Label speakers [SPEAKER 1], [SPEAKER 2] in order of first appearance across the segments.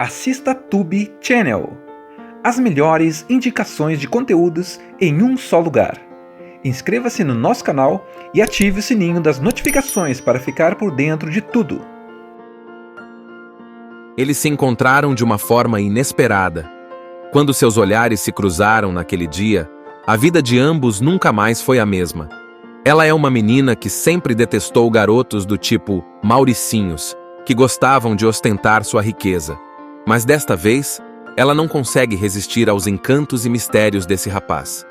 [SPEAKER 1] assista Tube Channel. As melhores indicações de conteúdos em um só lugar. Inscreva-se no nosso canal e ative o sininho das notificações para ficar por dentro de tudo.
[SPEAKER 2] Eles se encontraram de uma forma inesperada. Quando seus olhares se cruzaram naquele dia, a vida de ambos nunca mais foi a mesma. Ela é uma menina que sempre detestou garotos do tipo Mauricinhos, que gostavam de ostentar sua riqueza. Mas desta vez, ela não consegue resistir aos encantos e mistérios desse rapaz.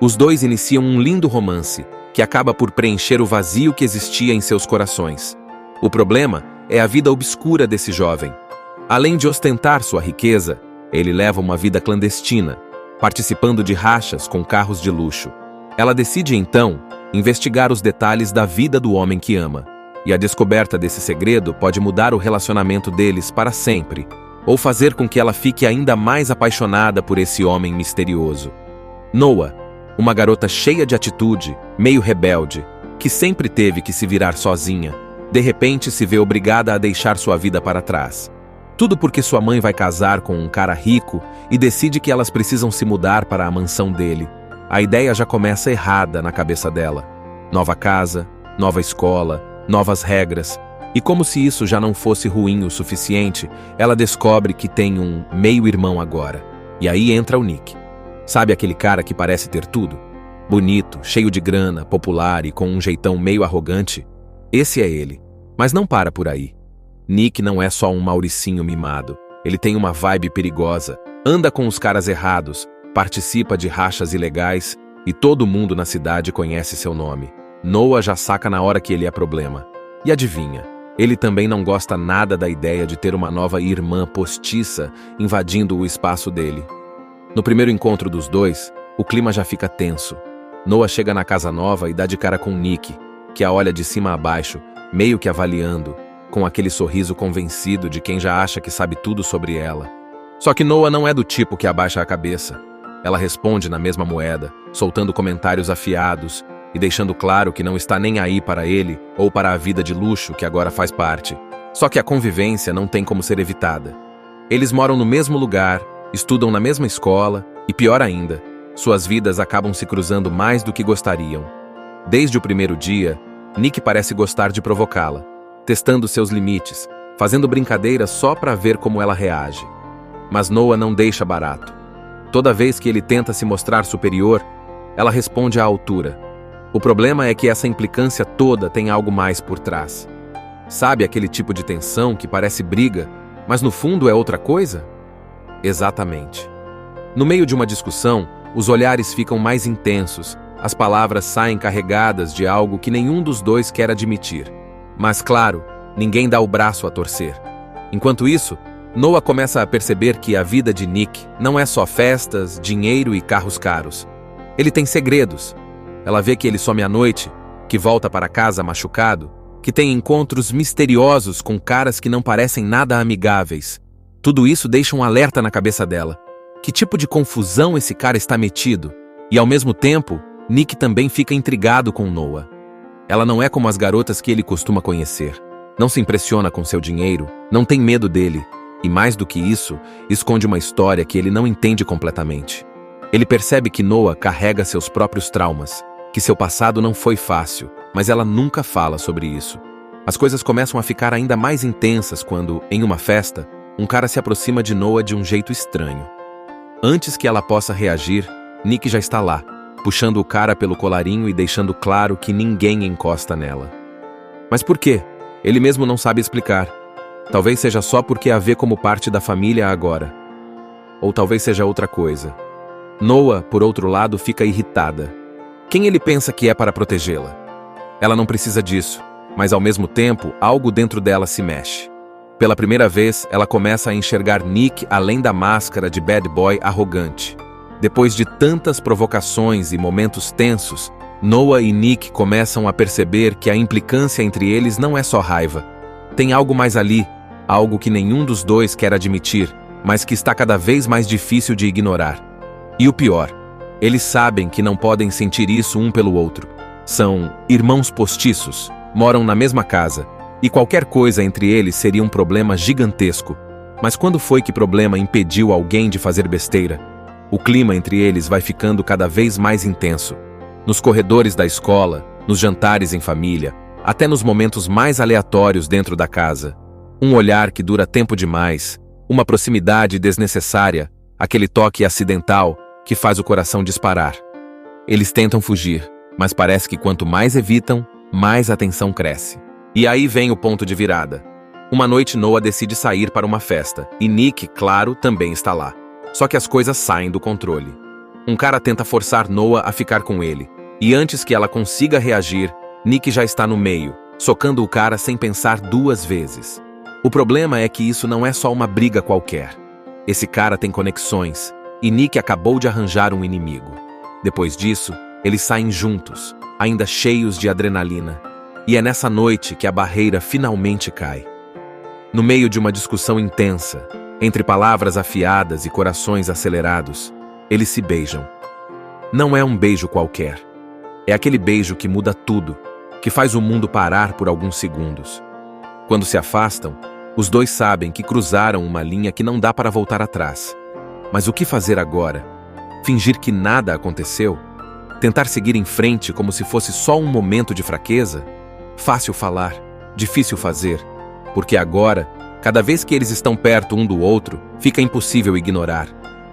[SPEAKER 2] Os dois iniciam um lindo romance, que acaba por preencher o vazio que existia em seus corações. O problema é a vida obscura desse jovem. Além de ostentar sua riqueza, ele leva uma vida clandestina, participando de rachas com carros de luxo. Ela decide, então, investigar os detalhes da vida do homem que ama. E a descoberta desse segredo pode mudar o relacionamento deles para sempre, ou fazer com que ela fique ainda mais apaixonada por esse homem misterioso. Noah, uma garota cheia de atitude, meio rebelde, que sempre teve que se virar sozinha, de repente se vê obrigada a deixar sua vida para trás. Tudo porque sua mãe vai casar com um cara rico e decide que elas precisam se mudar para a mansão dele. A ideia já começa errada na cabeça dela. Nova casa, nova escola, novas regras. E como se isso já não fosse ruim o suficiente, ela descobre que tem um meio-irmão agora. E aí entra o Nick. Sabe aquele cara que parece ter tudo? Bonito, cheio de grana, popular e com um jeitão meio arrogante? Esse é ele. Mas não para por aí. Nick não é só um Mauricinho mimado. Ele tem uma vibe perigosa, anda com os caras errados, participa de rachas ilegais e todo mundo na cidade conhece seu nome. Noah já saca na hora que ele é problema. E adivinha, ele também não gosta nada da ideia de ter uma nova irmã postiça invadindo o espaço dele. No primeiro encontro dos dois, o clima já fica tenso. Noah chega na casa nova e dá de cara com Nick, que a olha de cima a baixo, meio que avaliando, com aquele sorriso convencido de quem já acha que sabe tudo sobre ela. Só que Noah não é do tipo que abaixa a cabeça. Ela responde na mesma moeda, soltando comentários afiados e deixando claro que não está nem aí para ele ou para a vida de luxo que agora faz parte. Só que a convivência não tem como ser evitada. Eles moram no mesmo lugar, estudam na mesma escola e, pior ainda, suas vidas acabam se cruzando mais do que gostariam. Desde o primeiro dia, Nick parece gostar de provocá-la, testando seus limites, fazendo brincadeiras só para ver como ela reage. Mas Noah não deixa barato. Toda vez que ele tenta se mostrar superior, ela responde à altura. O problema é que essa implicância toda tem algo mais por trás. Sabe aquele tipo de tensão que parece briga, mas no fundo é outra coisa? Exatamente. No meio de uma discussão, os olhares ficam mais intensos, as palavras saem carregadas de algo que nenhum dos dois quer admitir. Mas claro, ninguém dá o braço a torcer. Enquanto isso, Noah começa a perceber que a vida de Nick não é só festas, dinheiro e carros caros. Ele tem segredos. Ela vê que ele some à noite, que volta para casa machucado, que tem encontros misteriosos com caras que não parecem nada amigáveis. Tudo isso deixa um alerta na cabeça dela. Que tipo de confusão esse cara está metido? E ao mesmo tempo, Nick também fica intrigado com Noah. Ela não é como as garotas que ele costuma conhecer. Não se impressiona com seu dinheiro, não tem medo dele. E mais do que isso, esconde uma história que ele não entende completamente. Ele percebe que Noah carrega seus próprios traumas, que seu passado não foi fácil, mas ela nunca fala sobre isso. As coisas começam a ficar ainda mais intensas quando, em uma festa, um cara se aproxima de Noah de um jeito estranho. Antes que ela possa reagir, Nick já está lá, puxando o cara pelo colarinho e deixando claro que ninguém encosta nela. Mas por quê? Ele mesmo não sabe explicar. Talvez seja só porque a vê como parte da família agora. Ou talvez seja outra coisa. Noah, por outro lado, fica irritada. Quem ele pensa que é para protegê-la? Ela não precisa disso, mas ao mesmo tempo, algo dentro dela se mexe. Pela primeira vez, ela começa a enxergar Nick além da máscara de bad boy arrogante. Depois de tantas provocações e momentos tensos, Noah e Nick começam a perceber que a implicância entre eles não é só raiva. Tem algo mais ali, algo que nenhum dos dois quer admitir, mas que está cada vez mais difícil de ignorar. E o pior, eles sabem que não podem sentir isso um pelo outro. São irmãos postiços, moram na mesma casa, e qualquer coisa entre eles seria um problema gigantesco. Mas quando foi que problema impediu alguém de fazer besteira? O clima entre eles vai ficando cada vez mais intenso. Nos corredores da escola, nos jantares em família, até nos momentos mais aleatórios dentro da casa. Um olhar que dura tempo demais, uma proximidade desnecessária, aquele toque acidental que faz o coração disparar. Eles tentam fugir, mas parece que quanto mais evitam, mais a tensão cresce. E aí vem o ponto de virada. Uma noite Noah decide sair para uma festa, e Nick, claro, também está lá. Só que as coisas saem do controle. Um cara tenta forçar Noah a ficar com ele, e antes que ela consiga reagir, Nick já está no meio, socando o cara sem pensar 2 vezes. O problema é que isso não é só uma briga qualquer. Esse cara tem conexões, e Nick acabou de arranjar um inimigo. Depois disso, eles saem juntos, ainda cheios de adrenalina. E é nessa noite que a barreira finalmente cai. No meio de uma discussão intensa, entre palavras afiadas e corações acelerados, eles se beijam. Não é um beijo qualquer. É aquele beijo que muda tudo, que faz o mundo parar por alguns segundos. Quando se afastam, os dois sabem que cruzaram uma linha que não dá para voltar atrás. Mas o que fazer agora? Fingir que nada aconteceu? Tentar seguir em frente como se fosse só um momento de fraqueza? Fácil falar, difícil fazer, porque agora, cada vez que eles estão perto um do outro, fica impossível ignorar.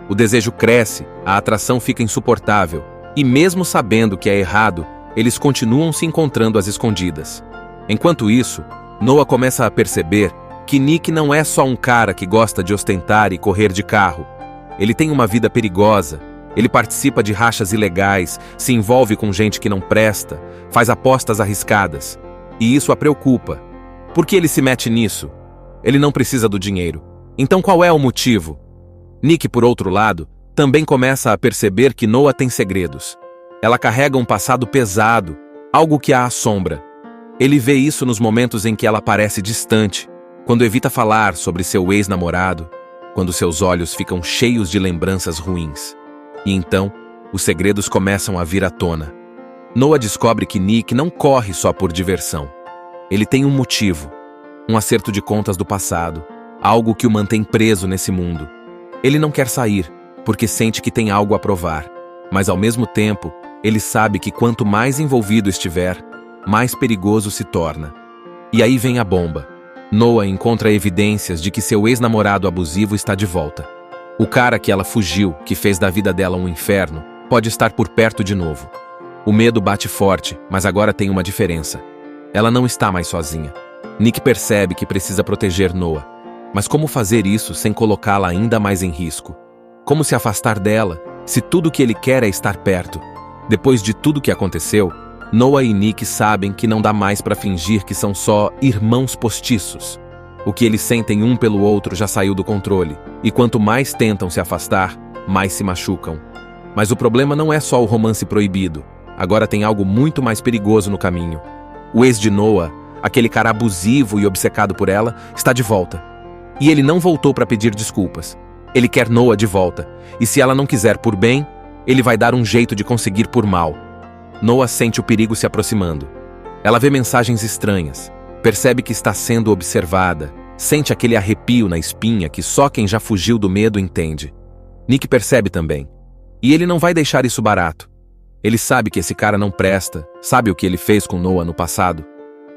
[SPEAKER 2] O desejo cresce, a atração fica insuportável, e mesmo sabendo que é errado, eles continuam se encontrando às escondidas. Enquanto isso, Noah começa a perceber que Nick não é só um cara que gosta de ostentar e correr de carro. Ele tem uma vida perigosa, ele participa de rachas ilegais, se envolve com gente que não presta, faz apostas arriscadas. E isso a preocupa. Por que ele se mete nisso? Ele não precisa do dinheiro. Então qual é o motivo? Nick, por outro lado, também começa a perceber que Noah tem segredos. Ela carrega um passado pesado, algo que a assombra. Ele vê isso nos momentos em que ela parece distante, quando evita falar sobre seu ex-namorado, quando seus olhos ficam cheios de lembranças ruins. E então, os segredos começam a vir à tona. Noah descobre que Nick não corre só por diversão. Ele tem um motivo, um acerto de contas do passado, algo que o mantém preso nesse mundo. Ele não quer sair, porque sente que tem algo a provar, mas ao mesmo tempo, ele sabe que quanto mais envolvido estiver, mais perigoso se torna. E aí vem a bomba. Noah encontra evidências de que seu ex-namorado abusivo está de volta. O cara que ela fugiu, que fez da vida dela um inferno, pode estar por perto de novo. O medo bate forte, mas agora tem uma diferença. Ela não está mais sozinha. Nick percebe que precisa proteger Noah. Mas como fazer isso sem colocá-la ainda mais em risco? Como se afastar dela, se tudo que ele quer é estar perto? Depois de tudo que aconteceu, Noah e Nick sabem que não dá mais para fingir que são só irmãos postiços. O que eles sentem um pelo outro já saiu do controle, e quanto mais tentam se afastar, mais se machucam. Mas o problema não é só o romance proibido. Agora tem algo muito mais perigoso no caminho. O ex de Noah, aquele cara abusivo e obcecado por ela, está de volta. E ele não voltou para pedir desculpas. Ele quer Noah de volta, e se ela não quiser por bem, ele vai dar um jeito de conseguir por mal. Noah sente o perigo se aproximando. Ela vê mensagens estranhas, percebe que está sendo observada, sente aquele arrepio na espinha que só quem já fugiu do medo entende. Nick percebe também. E ele não vai deixar isso barato. Ele sabe que esse cara não presta, sabe o que ele fez com Noah no passado.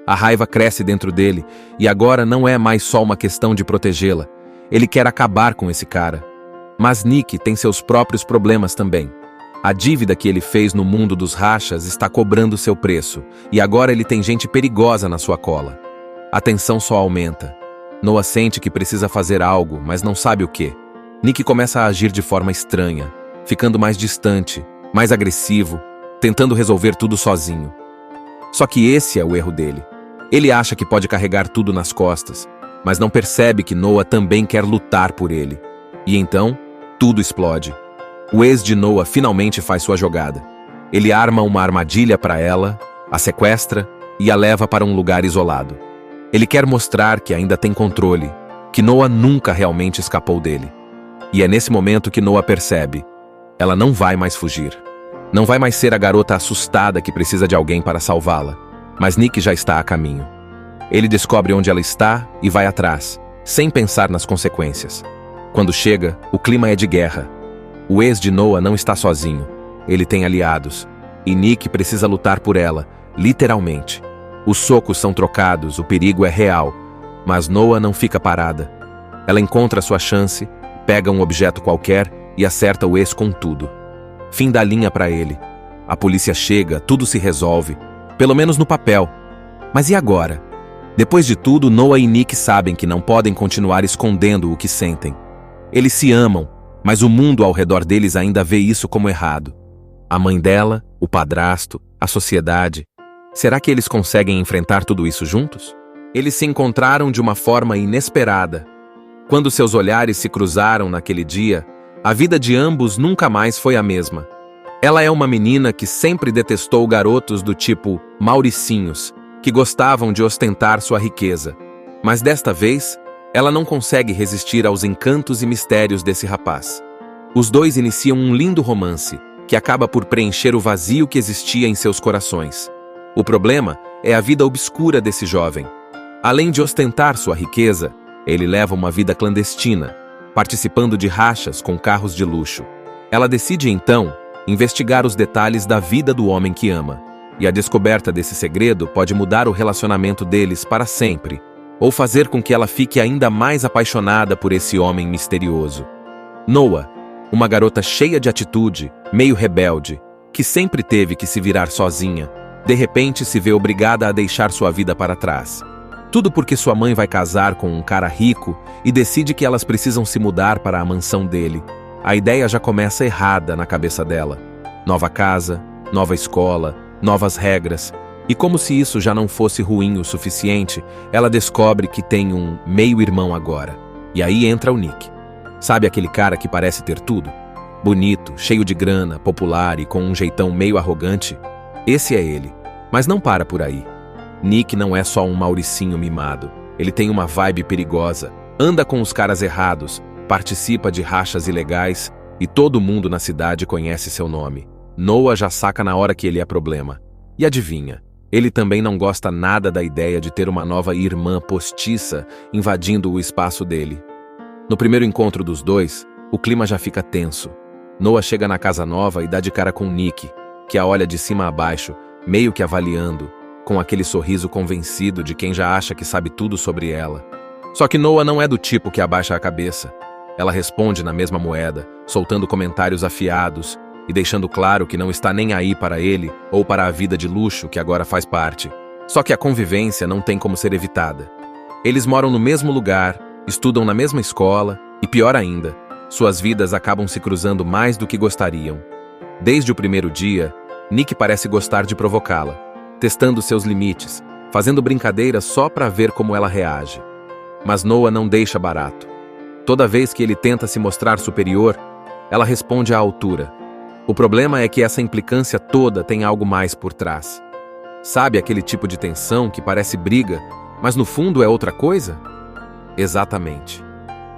[SPEAKER 2] A raiva cresce dentro dele, e agora não é mais só uma questão de protegê-la. Ele quer acabar com esse cara. Mas Nick tem seus próprios problemas também. A dívida que ele fez no mundo dos rachas está cobrando seu preço, e agora ele tem gente perigosa na sua cola. A tensão só aumenta. Noah sente que precisa fazer algo, mas não sabe o quê. Nick começa a agir de forma estranha, ficando mais distante, mais agressivo, tentando resolver tudo sozinho. Só que esse é o erro dele. Ele acha que pode carregar tudo nas costas, mas não percebe que Noah também quer lutar por ele. E então, tudo explode. O ex de Noah finalmente faz sua jogada. Ele arma uma armadilha para ela, a sequestra e a leva para um lugar isolado. Ele quer mostrar que ainda tem controle, que Noah nunca realmente escapou dele. E é nesse momento que Noah percebe: ela não vai mais fugir. Não vai mais ser a garota assustada que precisa de alguém para salvá-la. Mas Nick já está a caminho. Ele descobre onde ela está e vai atrás, sem pensar nas consequências. Quando chega, o clima é de guerra. O ex de Noah não está sozinho. Ele tem aliados. E Nick precisa lutar por ela, literalmente. Os socos são trocados, o perigo é real. Mas Noah não fica parada. Ela encontra sua chance, pega um objeto qualquer e acerta o ex com tudo. Fim da linha para ele. A polícia chega, tudo se resolve. Pelo menos no papel. Mas e agora? Depois de tudo, Noah e Nick sabem que não podem continuar escondendo o que sentem. Eles se amam, mas o mundo ao redor deles ainda vê isso como errado. A mãe dela, o padrasto, a sociedade. Será que eles conseguem enfrentar tudo isso juntos? Eles se encontraram de uma forma inesperada. Quando seus olhares se cruzaram naquele dia, a vida de ambos nunca mais foi a mesma. Ela é uma menina que sempre detestou garotos do tipo Mauricinhos, que gostavam de ostentar sua riqueza. Mas desta vez, ela não consegue resistir aos encantos e mistérios desse rapaz. Os dois iniciam um lindo romance, que acaba por preencher o vazio que existia em seus corações. O problema é a vida obscura desse jovem. Além de ostentar sua riqueza, ele leva uma vida clandestina, participando de rachas com carros de luxo. Ela decide, então, investigar os detalhes da vida do homem que ama. E a descoberta desse segredo pode mudar o relacionamento deles para sempre, ou fazer com que ela fique ainda mais apaixonada por esse homem misterioso. Noah, uma garota cheia de atitude, meio rebelde, que sempre teve que se virar sozinha, de repente se vê obrigada a deixar sua vida para trás. Tudo porque sua mãe vai casar com um cara rico e decide que elas precisam se mudar para a mansão dele. A ideia já começa errada na cabeça dela. Nova casa, nova escola, novas regras. E como se isso já não fosse ruim o suficiente, ela descobre que tem um meio-irmão agora. E aí entra o Nick. Sabe aquele cara que parece ter tudo? Bonito, cheio de grana, popular e com um jeitão meio arrogante? Esse é ele. Mas não para por aí. Nick não é só um Mauricinho mimado. Ele tem uma vibe perigosa, anda com os caras errados, participa de rachas ilegais e todo mundo na cidade conhece seu nome. Noah já saca na hora que ele é problema. E adivinha, ele também não gosta nada da ideia de ter uma nova irmã postiça invadindo o espaço dele. No primeiro encontro dos dois, o clima já fica tenso. Noah chega na casa nova e dá de cara com Nick, que a olha de cima a baixo, meio que avaliando, com aquele sorriso convencido de quem já acha que sabe tudo sobre ela. Só que Noah não é do tipo que abaixa a cabeça. Ela responde na mesma moeda, soltando comentários afiados e deixando claro que não está nem aí para ele ou para a vida de luxo que agora faz parte. Só que a convivência não tem como ser evitada. Eles moram no mesmo lugar, estudam na mesma escola e, pior ainda, suas vidas acabam se cruzando mais do que gostariam. Desde o primeiro dia, Nick parece gostar de provocá-la, testando seus limites, fazendo brincadeiras só para ver como ela reage. Mas Noah não deixa barato. Toda vez que ele tenta se mostrar superior, ela responde à altura. O problema é que essa implicância toda tem algo mais por trás. Sabe aquele tipo de tensão que parece briga, mas no fundo é outra coisa? Exatamente.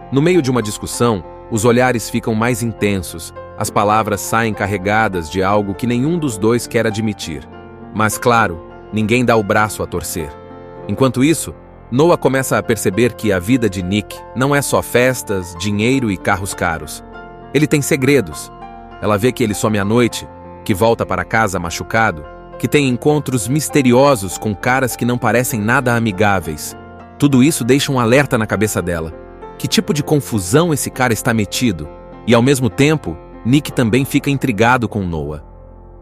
[SPEAKER 2] No meio de uma discussão, os olhares ficam mais intensos, as palavras saem carregadas de algo que nenhum dos dois quer admitir. Mas claro, ninguém dá o braço a torcer. Enquanto isso, Noah começa a perceber que a vida de Nick não é só festas, dinheiro e carros caros. Ele tem segredos. Ela vê que ele some à noite, que volta para casa machucado, que tem encontros misteriosos com caras que não parecem nada amigáveis. Tudo isso deixa um alerta na cabeça dela. Que tipo de confusão esse cara está metido? E ao mesmo tempo, Nick também fica intrigado com Noah.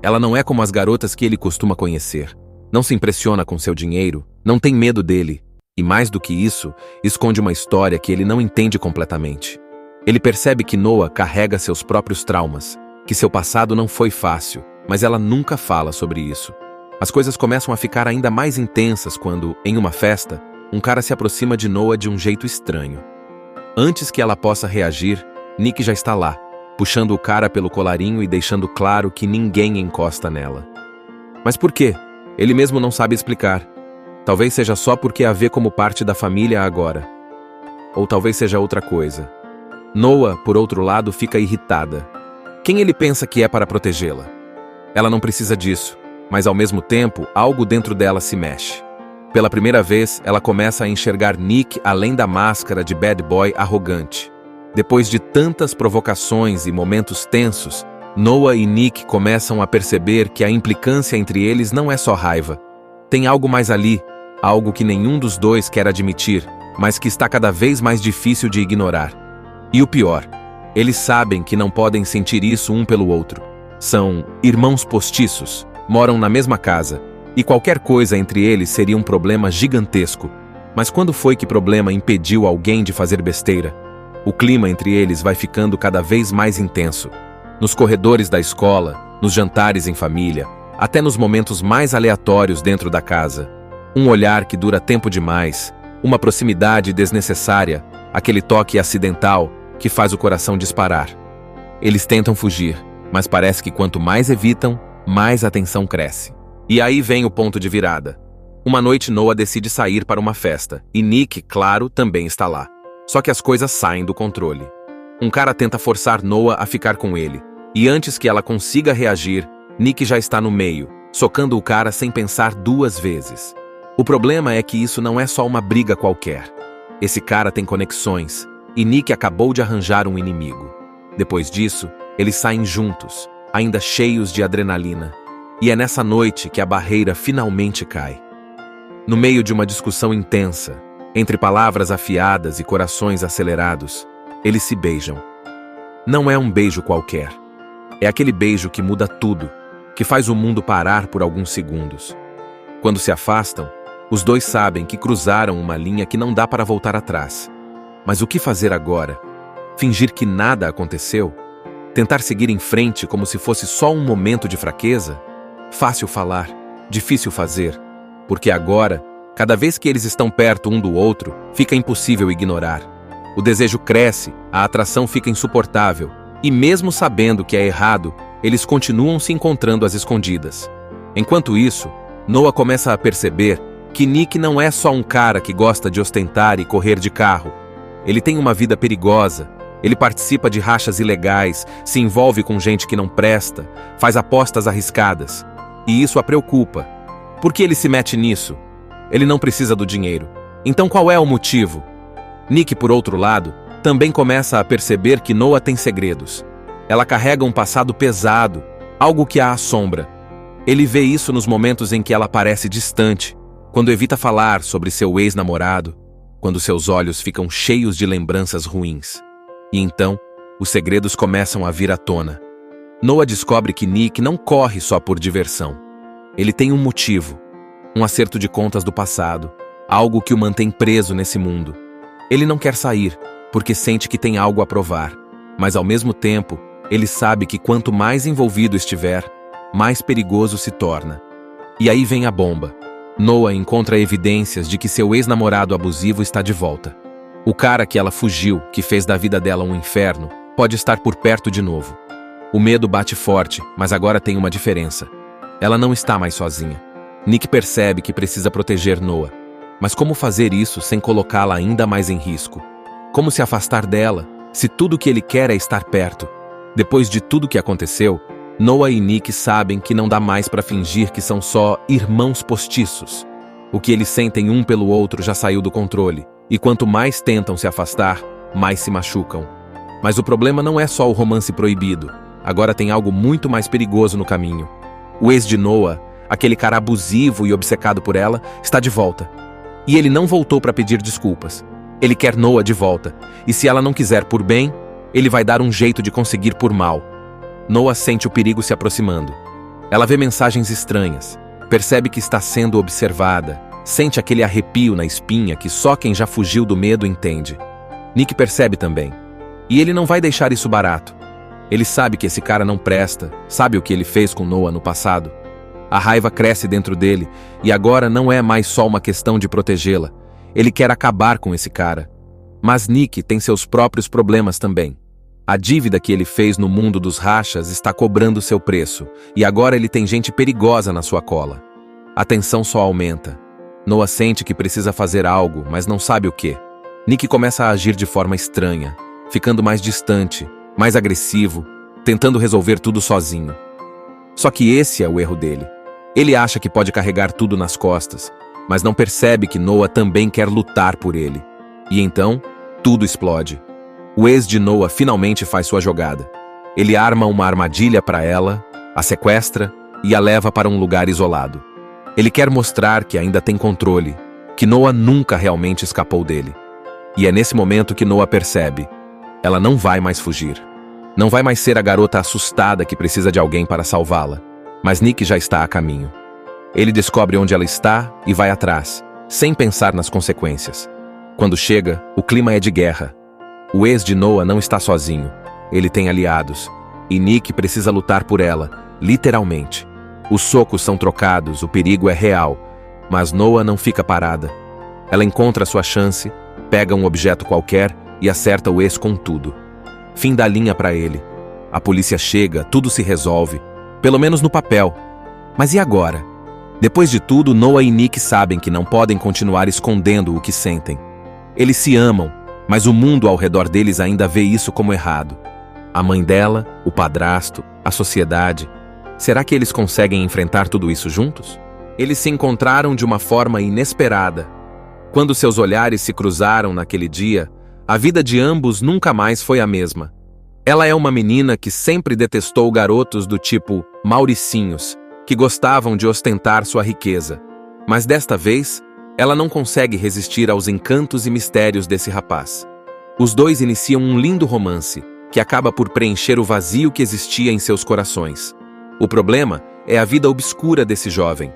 [SPEAKER 2] Ela não é como as garotas que ele costuma conhecer. Não se impressiona com seu dinheiro, não tem medo dele. E mais do que isso, esconde uma história que ele não entende completamente. Ele percebe que Noah carrega seus próprios traumas, que seu passado não foi fácil, mas ela nunca fala sobre isso. As coisas começam a ficar ainda mais intensas quando, em uma festa, um cara se aproxima de Noah de um jeito estranho. Antes que ela possa reagir, Nick já está lá, puxando o cara pelo colarinho e deixando claro que ninguém encosta nela. Mas por quê? Ele mesmo não sabe explicar. Talvez seja só porque a vê como parte da família agora. Ou talvez seja outra coisa. Noah, por outro lado, fica irritada. Quem ele pensa que é para protegê-la? Ela não precisa disso, mas ao mesmo tempo, algo dentro dela se mexe. Pela primeira vez, ela começa a enxergar Nick além da máscara de bad boy arrogante. Depois de tantas provocações e momentos tensos, Noah e Nick começam a perceber que a implicância entre eles não é só raiva. Tem algo mais ali, algo que nenhum dos dois quer admitir, mas que está cada vez mais difícil de ignorar. E o pior, eles sabem que não podem sentir isso um pelo outro. São irmãos postiços, moram na mesma casa, e qualquer coisa entre eles seria um problema gigantesco. Mas quando foi que problema impediu alguém de fazer besteira? O clima entre eles vai ficando cada vez mais intenso. Nos corredores da escola, nos jantares em família, até nos momentos mais aleatórios dentro da casa. Um olhar que dura tempo demais, uma proximidade desnecessária, aquele toque acidental que faz o coração disparar. Eles tentam fugir, mas parece que quanto mais evitam, mais a tensão cresce. E aí vem o ponto de virada. Uma noite Noah decide sair para uma festa, e Nick, claro, também está lá. Só que as coisas saem do controle. Um cara tenta forçar Noah a ficar com ele, e antes que ela consiga reagir, Nick já está no meio, socando o cara sem pensar duas vezes. O problema é que isso não é só uma briga qualquer. Esse cara tem conexões, e Nick acabou de arranjar um inimigo. Depois disso, eles saem juntos, ainda cheios de adrenalina. E é nessa noite que a barreira finalmente cai. No meio de uma discussão intensa, entre palavras afiadas e corações acelerados, eles se beijam. Não é um beijo qualquer. É aquele beijo que muda tudo, que faz o mundo parar por alguns segundos. Quando se afastam, os dois sabem que cruzaram uma linha que não dá para voltar atrás. Mas o que fazer agora? Fingir que nada aconteceu? Tentar seguir em frente como se fosse só um momento de fraqueza? Fácil falar, difícil fazer, porque agora, cada vez que eles estão perto um do outro, fica impossível ignorar. O desejo cresce, a atração fica insuportável, e mesmo sabendo que é errado, eles continuam se encontrando às escondidas. Enquanto isso, Noah começa a perceber que Nick não é só um cara que gosta de ostentar e correr de carro. Ele tem uma vida perigosa, ele participa de rachas ilegais, se envolve com gente que não presta, faz apostas arriscadas. E isso a preocupa. Por que ele se mete nisso? Ele não precisa do dinheiro. Então qual é o motivo? Nick, por outro lado, também começa a perceber que Noah tem segredos. Ela carrega um passado pesado, algo que a assombra. Ele vê isso nos momentos em que ela parece distante, quando evita falar sobre seu ex-namorado, quando seus olhos ficam cheios de lembranças ruins. E então, os segredos começam a vir à tona. Noah descobre que Nick não corre só por diversão. Ele tem um motivo, um acerto de contas do passado, algo que o mantém preso nesse mundo. Ele não quer sair, porque sente que tem algo a provar, mas ao mesmo tempo, ele sabe que quanto mais envolvido estiver, mais perigoso se torna. E aí vem a bomba. Noah encontra evidências de que seu ex-namorado abusivo está de volta. O cara que ela fugiu, que fez da vida dela um inferno, pode estar por perto de novo. O medo bate forte, mas agora tem uma diferença. Ela não está mais sozinha. Nick percebe que precisa proteger Noah. Mas como fazer isso sem colocá-la ainda mais em risco? Como se afastar dela, se tudo que ele quer é estar perto? Depois de tudo que aconteceu, Noah e Nick sabem que não dá mais para fingir que são só irmãos postiços. O que eles sentem um pelo outro já saiu do controle, e quanto mais tentam se afastar, mais se machucam. Mas o problema não é só o romance proibido. Agora tem algo muito mais perigoso no caminho. O ex de Noah, aquele cara abusivo e obcecado por ela, está de volta. E ele não voltou para pedir desculpas. Ele quer Noah de volta, e se ela não quiser por bem, ele vai dar um jeito de conseguir por mal. Noah sente o perigo se aproximando. Ela vê mensagens estranhas, percebe que está sendo observada, sente aquele arrepio na espinha que só quem já fugiu do medo entende. Nick percebe também. E ele não vai deixar isso barato. Ele sabe que esse cara não presta, sabe o que ele fez com Noah no passado. A raiva cresce dentro dele, e agora não é mais só uma questão de protegê-la. Ele quer acabar com esse cara. Mas Nick tem seus próprios problemas também. A dívida que ele fez no mundo dos rachas está cobrando seu preço, e agora ele tem gente perigosa na sua cola. A tensão só aumenta. Noah sente que precisa fazer algo, mas não sabe o quê. Nick começa a agir de forma estranha, ficando mais distante, mais agressivo, tentando resolver tudo sozinho. Só que esse é o erro dele. Ele acha que pode carregar tudo nas costas, mas não percebe que Noah também quer lutar por ele. E então, tudo explode. O ex de Noah finalmente faz sua jogada. Ele arma uma armadilha para ela, a sequestra e a leva para um lugar isolado. Ele quer mostrar que ainda tem controle, que Noah nunca realmente escapou dele. E é nesse momento que Noah percebe: ela não vai mais fugir. Não vai mais ser a garota assustada que precisa de alguém para salvá-la. Mas Nick já está a caminho. Ele descobre onde ela está e vai atrás, sem pensar nas consequências. Quando chega, o clima é de guerra. O ex de Noah não está sozinho. Ele tem aliados. E Nick precisa lutar por ela, literalmente. Os socos são trocados, o perigo é real. Mas Noah não fica parada. Ela encontra sua chance, pega um objeto qualquer e acerta o ex com tudo. Fim da linha para ele. A polícia chega, tudo se resolve. Pelo menos no papel. Mas e agora? Depois de tudo, Noah e Nick sabem que não podem continuar escondendo o que sentem. Eles se amam, mas o mundo ao redor deles ainda vê isso como errado. A mãe dela, o padrasto, a sociedade. Será que eles conseguem enfrentar tudo isso juntos? Eles se encontraram de uma forma inesperada. Quando seus olhares se cruzaram naquele dia, a vida de ambos nunca mais foi a mesma. Ela é uma menina que sempre detestou garotos do tipo Mauricinhos, que gostavam de ostentar sua riqueza. Mas desta vez, ela não consegue resistir aos encantos e mistérios desse rapaz. Os dois iniciam um lindo romance, que acaba por preencher o vazio que existia em seus corações. O problema é a vida obscura desse jovem.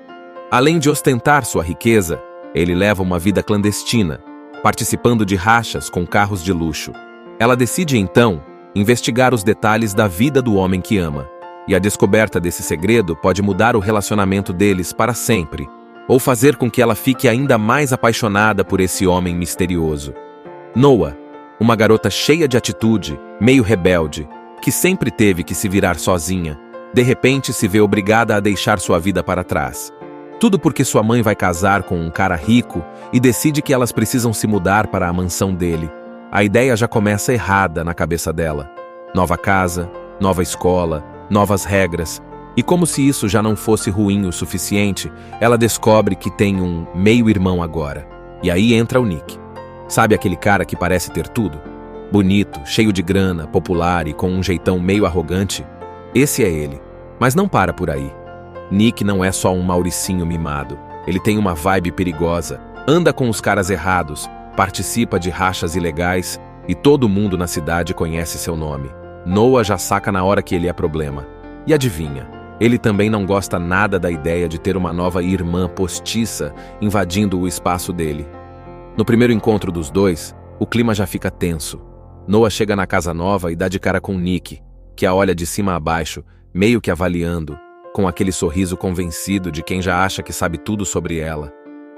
[SPEAKER 2] Além de ostentar sua riqueza, ele leva uma vida clandestina, participando de rachas com carros de luxo. Ela decide, então, investigar os detalhes da vida do homem que ama. E a descoberta desse segredo pode mudar o relacionamento deles para sempre, ou fazer com que ela fique ainda mais apaixonada por esse homem misterioso. Noah, uma garota cheia de atitude, meio rebelde, que sempre teve que se virar sozinha, de repente se vê obrigada a deixar sua vida para trás. Tudo porque sua mãe vai casar com um cara rico e decide que elas precisam se mudar para a mansão dele. A ideia já começa errada na cabeça dela. Nova casa, nova escola, novas regras. E como se isso já não fosse ruim o suficiente, ela descobre que tem um meio-irmão agora. E aí entra o Nick. Sabe aquele cara que parece ter tudo? Bonito, cheio de grana, popular e com um jeitão meio arrogante? Esse é ele. Mas não para por aí. Nick não é só um Mauricinho mimado. Ele tem uma vibe perigosa, anda com os caras errados, participa de rachas ilegais e todo mundo na cidade conhece seu nome. Noah já saca na hora que ele é problema. E adivinha, ele também não gosta nada da ideia de ter uma nova irmã postiça invadindo o espaço dele. No primeiro encontro dos dois, o clima já fica tenso. Noah chega na casa nova e dá de cara com Nick, que a olha de cima a baixo, meio que avaliando, com aquele sorriso convencido de quem já acha que sabe tudo sobre ela.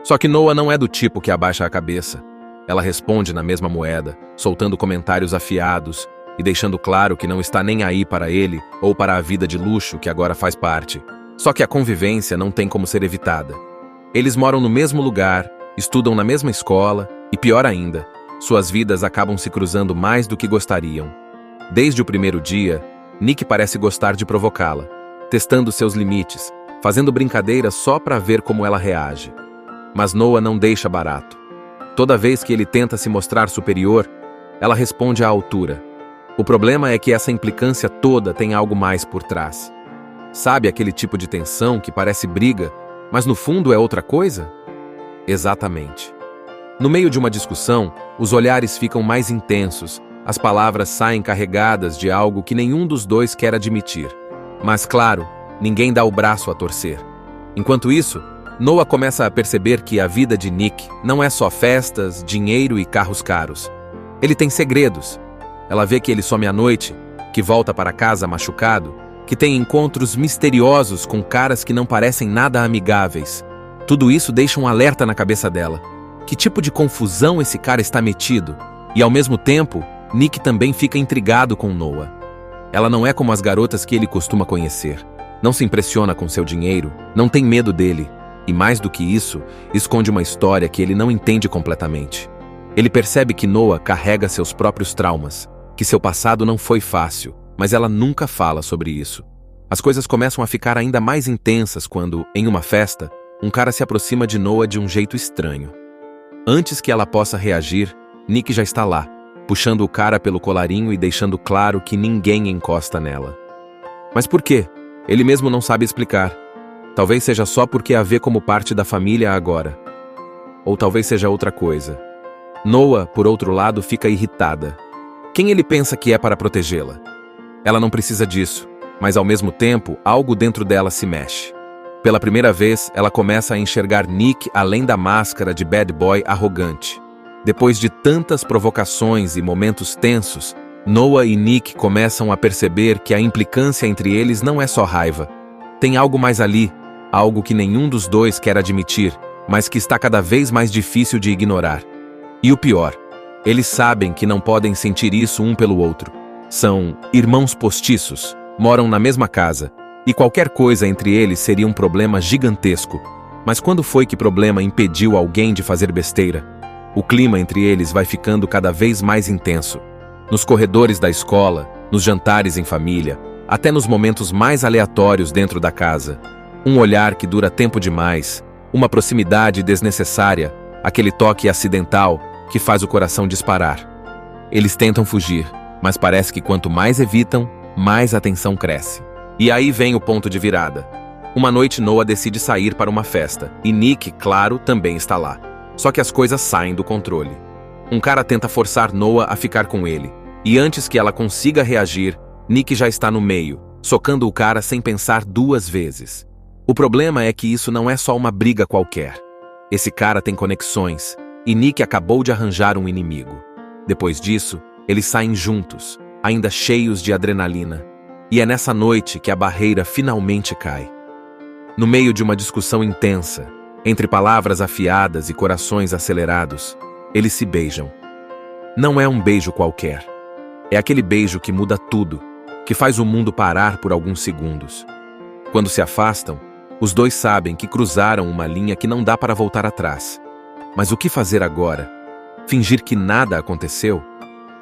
[SPEAKER 2] Só que Noah não é do tipo que abaixa a cabeça. Ela responde na mesma moeda, soltando comentários afiados e deixando claro que não está nem aí para ele ou para a vida de luxo que agora faz parte. Só que a convivência não tem como ser evitada. Eles moram no mesmo lugar, estudam na mesma escola e, pior ainda, suas vidas acabam se cruzando mais do que gostariam. Desde o primeiro dia, Nick parece gostar de provocá-la, testando seus limites, fazendo brincadeiras só para ver como ela reage. Mas Noah não deixa barato. Toda vez que ele tenta se mostrar superior, ela responde à altura. O problema é que essa implicância toda tem algo mais por trás. Sabe aquele tipo de tensão que parece briga, mas no fundo é outra coisa? Exatamente. No meio de uma discussão, os olhares ficam mais intensos, as palavras saem carregadas de algo que nenhum dos dois quer admitir. Mas claro, ninguém dá o braço a torcer. Enquanto isso, Noah começa a perceber que a vida de Nick não é só festas, dinheiro e carros caros. Ele tem segredos. Ela vê que ele some à noite, que volta para casa machucado, que tem encontros misteriosos com caras que não parecem nada amigáveis. Tudo isso deixa um alerta na cabeça dela. Que tipo de confusão esse cara está metido? E ao mesmo tempo, Nick também fica intrigado com Noah. Ela não é como as garotas que ele costuma conhecer. Não se impressiona com seu dinheiro, não tem medo dele. E mais do que isso, esconde uma história que ele não entende completamente. Ele percebe que Noah carrega seus próprios traumas, que seu passado não foi fácil, mas ela nunca fala sobre isso. As coisas começam a ficar ainda mais intensas quando, em uma festa, um cara se aproxima de Noah de um jeito estranho. Antes que ela possa reagir, Nick já está lá, puxando o cara pelo colarinho e deixando claro que ninguém encosta nela. Mas por quê? Ele mesmo não sabe explicar. Talvez seja só porque a vê como parte da família agora. Ou talvez seja outra coisa. Noah, por outro lado, fica irritada. Quem ele pensa que é para protegê-la? Ela não precisa disso, mas ao mesmo tempo, algo dentro dela se mexe. Pela primeira vez, ela começa a enxergar Nick além da máscara de bad boy arrogante. Depois de tantas provocações e momentos tensos, Noah e Nick começam a perceber que a implicância entre eles não é só raiva. Tem algo mais ali, algo que nenhum dos dois quer admitir, mas que está cada vez mais difícil de ignorar. E o pior, eles sabem que não podem sentir isso um pelo outro. São irmãos postiços, moram na mesma casa, e qualquer coisa entre eles seria um problema gigantesco. Mas quando foi que problema impediu alguém de fazer besteira? O clima entre eles vai ficando cada vez mais intenso. Nos corredores da escola, nos jantares em família, até nos momentos mais aleatórios dentro da casa. Um olhar que dura tempo demais, uma proximidade desnecessária, aquele toque acidental que faz o coração disparar. Eles tentam fugir, mas parece que quanto mais evitam, mais a tensão cresce. E aí vem o ponto de virada. Uma noite Noah decide sair para uma festa, e Nick, claro, também está lá. Só que as coisas saem do controle. Um cara tenta forçar Noah a ficar com ele, e antes que ela consiga reagir, Nick já está no meio, socando o cara sem pensar duas vezes. O problema é que isso não é só uma briga qualquer. Esse cara tem conexões, e Nick acabou de arranjar um inimigo. Depois disso, eles saem juntos, ainda cheios de adrenalina. E é nessa noite que a barreira finalmente cai. No meio de uma discussão intensa, entre palavras afiadas e corações acelerados, eles se beijam. Não é um beijo qualquer. É aquele beijo que muda tudo, que faz o mundo parar por alguns segundos. Quando se afastam, os dois sabem que cruzaram uma linha que não dá para voltar atrás. Mas o que fazer agora? Fingir que nada aconteceu?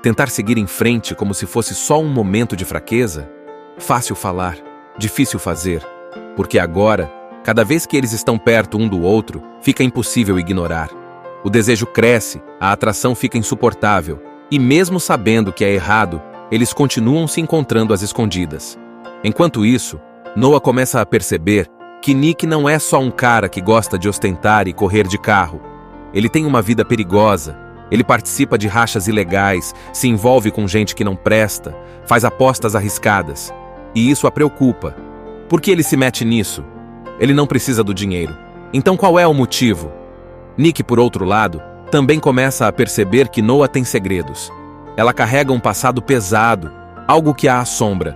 [SPEAKER 2] Tentar seguir em frente como se fosse só um momento de fraqueza? Fácil falar, difícil fazer, porque agora, cada vez que eles estão perto um do outro, fica impossível ignorar. O desejo cresce, a atração fica insuportável, e mesmo sabendo que é errado, eles continuam se encontrando às escondidas. Enquanto isso, Noah começa a perceber que Nick não é só um cara que gosta de ostentar e correr de carro. Ele tem uma vida perigosa, ele participa de rachas ilegais, se envolve com gente que não presta, faz apostas arriscadas. E isso a preocupa. Por que ele se mete nisso? Ele não precisa do dinheiro. Então qual é o motivo? Nick, por outro lado, também começa a perceber que Noah tem segredos. Ela carrega um passado pesado, algo que a assombra.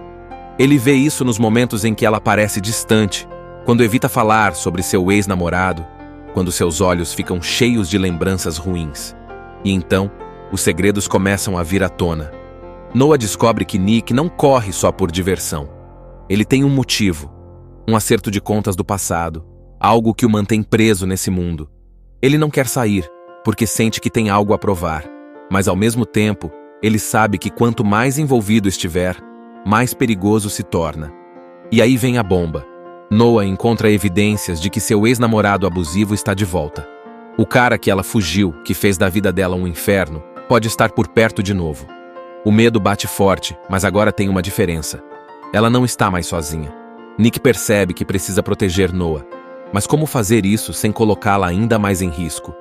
[SPEAKER 2] Ele vê isso nos momentos em que ela parece distante, quando evita falar sobre seu ex-namorado, quando seus olhos ficam cheios de lembranças ruins. E então, os segredos começam a vir à tona. Noah descobre que Nick não corre só por diversão. Ele tem um motivo, um acerto de contas do passado, algo que o mantém preso nesse mundo. Ele não quer sair, porque sente que tem algo a provar, mas ao mesmo tempo, ele sabe que quanto mais envolvido estiver, mais perigoso se torna. E aí vem a bomba. Noah encontra evidências de que seu ex-namorado abusivo está de volta. O cara que ela fugiu, que fez da vida dela um inferno, pode estar por perto de novo. O medo bate forte, mas agora tem uma diferença. Ela não está mais sozinha. Nick percebe que precisa proteger Noah. Mas como fazer isso sem colocá-la ainda mais em risco?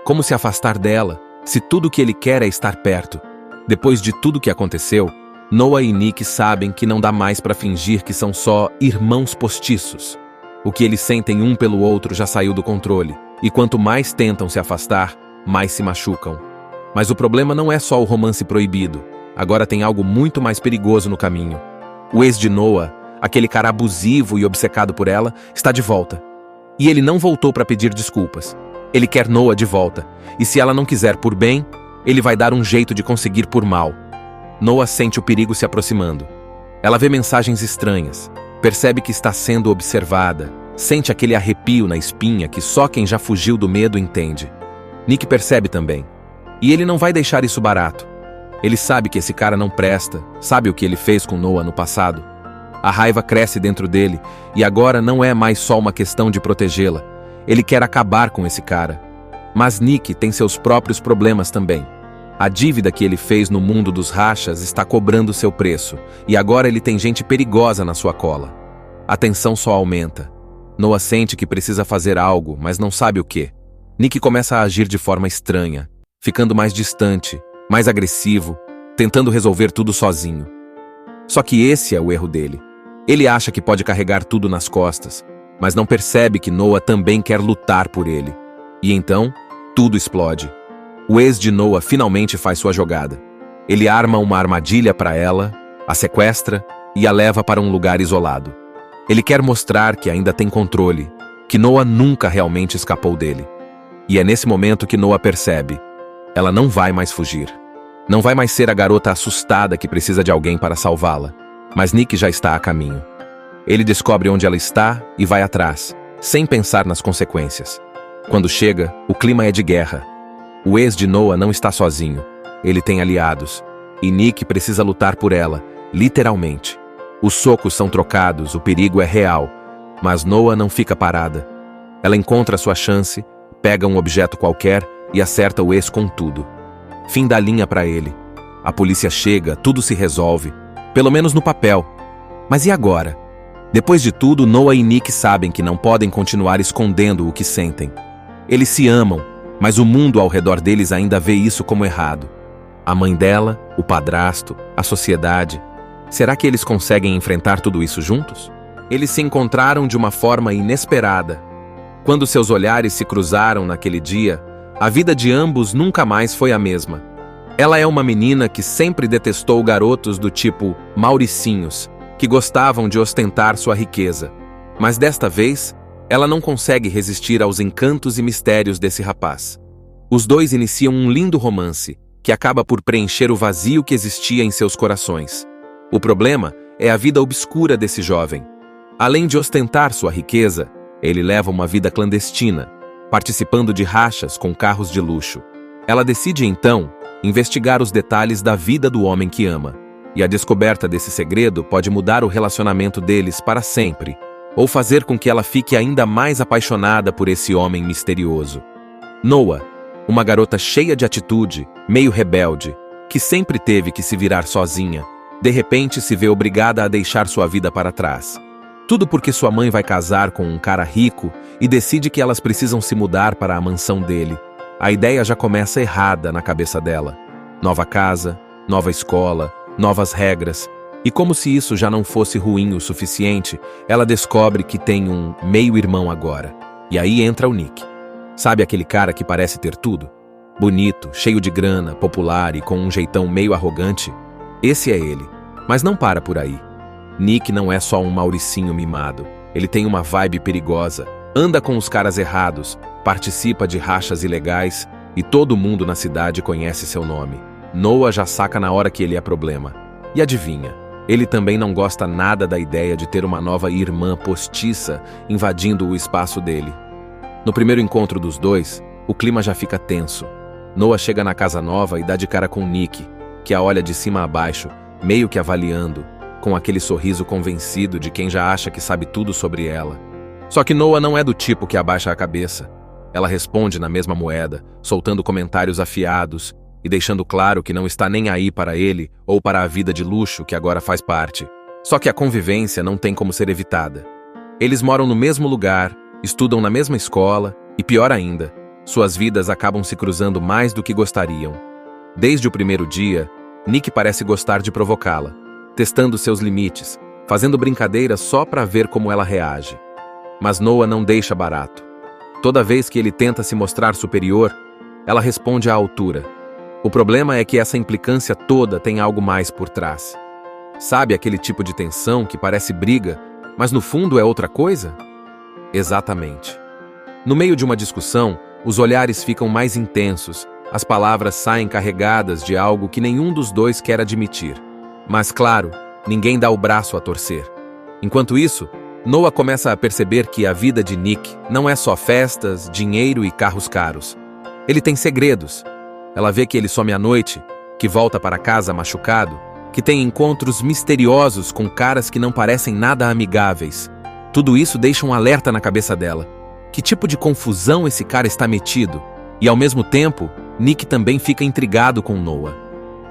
[SPEAKER 2] Como se afastar dela, se tudo que ele quer é estar perto? Depois de tudo que aconteceu, Noah e Nick sabem que não dá mais para fingir que são só irmãos postiços. O que eles sentem um pelo outro já saiu do controle, e quanto mais tentam se afastar, mais se machucam. Mas o problema não é só o romance proibido. Agora tem algo muito mais perigoso no caminho. O ex de Noah, aquele cara abusivo e obcecado por ela, está de volta. E ele não voltou para pedir desculpas. Ele quer Noah de volta, e se ela não quiser por bem, ele vai dar um jeito de conseguir por mal. Noah sente o perigo se aproximando. Ela vê mensagens estranhas, percebe que está sendo observada, sente aquele arrepio na espinha que só quem já fugiu do medo entende. Nick percebe também. E ele não vai deixar isso barato. Ele sabe que esse cara não presta, sabe o que ele fez com Noah no passado. A raiva cresce dentro dele, e agora não é mais só uma questão de protegê-la. Ele quer acabar com esse cara. Mas Nick tem seus próprios problemas também. A dívida que ele fez no mundo dos rachas está cobrando seu preço, e agora ele tem gente perigosa na sua cola. A tensão só aumenta. Noah sente que precisa fazer algo, mas não sabe o quê. Nick começa a agir de forma estranha, ficando mais distante, mais agressivo, tentando resolver tudo sozinho. Só que esse é o erro dele. Ele acha que pode carregar tudo nas costas, mas não percebe que Noah também quer lutar por ele. E então, tudo explode. O ex de Noah finalmente faz sua jogada. Ele arma uma armadilha para ela, a sequestra e a leva para um lugar isolado. Ele quer mostrar que ainda tem controle, que Noah nunca realmente escapou dele. E é nesse momento que Noah percebe: ela não vai mais fugir. Não vai mais ser a garota assustada que precisa de alguém para salvá-la. Mas Nick já está a caminho. Ele descobre onde ela está e vai atrás, sem pensar nas consequências. Quando chega, o clima é de guerra. O ex de Noah não está sozinho. Ele tem aliados. E Nick precisa lutar por ela, literalmente. Os socos são trocados, o perigo é real. Mas Noah não fica parada. Ela encontra sua chance, pega um objeto qualquer e acerta o ex com tudo. Fim da linha para ele. A polícia chega, tudo se resolve. Pelo menos no papel. Mas e agora? Depois de tudo, Noah e Nick sabem que não podem continuar escondendo o que sentem. Eles se amam, mas o mundo ao redor deles ainda vê isso como errado. A mãe dela, o padrasto, a sociedade. Será que eles conseguem enfrentar tudo isso juntos? Eles se encontraram de uma forma inesperada. Quando seus olhares se cruzaram naquele dia, a vida de ambos nunca mais foi a mesma. Ela é uma menina que sempre detestou garotos do tipo Mauricinhos, que gostavam de ostentar sua riqueza. Mas desta vez, ela não consegue resistir aos encantos e mistérios desse rapaz. Os dois iniciam um lindo romance, que acaba por preencher o vazio que existia em seus corações. O problema é a vida obscura desse jovem. Além de ostentar sua riqueza, ele leva uma vida clandestina, participando de rachas com carros de luxo. Ela decide, então, investigar os detalhes da vida do homem que ama. E a descoberta desse segredo pode mudar o relacionamento deles para sempre, ou fazer com que ela fique ainda mais apaixonada por esse homem misterioso. Noah, uma garota cheia de atitude, meio rebelde, que sempre teve que se virar sozinha, de repente se vê obrigada a deixar sua vida para trás. Tudo porque sua mãe vai casar com um cara rico e decide que elas precisam se mudar para a mansão dele. A ideia já começa errada na cabeça dela. Nova casa, nova escola, novas regras. E como se isso já não fosse ruim o suficiente, ela descobre que tem um meio-irmão agora. E aí entra o Nick. Sabe aquele cara que parece ter tudo? Bonito, cheio de grana, popular e com um jeitão meio arrogante? Esse é ele. Mas não para por aí. Nick não é só um Mauricinho mimado. Ele tem uma vibe perigosa, anda com os caras errados, participa de rachas ilegais e todo mundo na cidade conhece seu nome. Noah já saca na hora que ele é problema. E adivinha, ele também não gosta nada da ideia de ter uma nova irmã postiça invadindo o espaço dele. No primeiro encontro dos dois, o clima já fica tenso. Noah chega na casa nova e dá de cara com Nick, que a olha de cima a baixo, meio que avaliando, com aquele sorriso convencido de quem já acha que sabe tudo sobre ela. Só que Noah não é do tipo que abaixa a cabeça. Ela responde na mesma moeda, soltando comentários afiados e deixando claro que não está nem aí para ele ou para a vida de luxo que agora faz parte. Só que a convivência não tem como ser evitada. Eles moram no mesmo lugar, estudam na mesma escola e, pior ainda, suas vidas acabam se cruzando mais do que gostariam. Desde o primeiro dia, Nick parece gostar de provocá-la, testando seus limites, fazendo brincadeiras só para ver como ela reage. Mas Noah não deixa barato. Toda vez que ele tenta se mostrar superior, ela responde à altura. O problema é que essa implicância toda tem algo mais por trás. Sabe aquele tipo de tensão que parece briga, mas no fundo é outra coisa? Exatamente. No meio de uma discussão, os olhares ficam mais intensos, as palavras saem carregadas de algo que nenhum dos dois quer admitir. Mas claro, ninguém dá o braço a torcer. Enquanto isso, Noah começa a perceber que a vida de Nick não é só festas, dinheiro e carros caros. Ele tem segredos. Ela vê que ele some à noite, que volta para casa machucado, que tem encontros misteriosos com caras que não parecem nada amigáveis. Tudo isso deixa um alerta na cabeça dela. Que tipo de confusão esse cara está metido? E ao mesmo tempo, Nick também fica intrigado com Noah.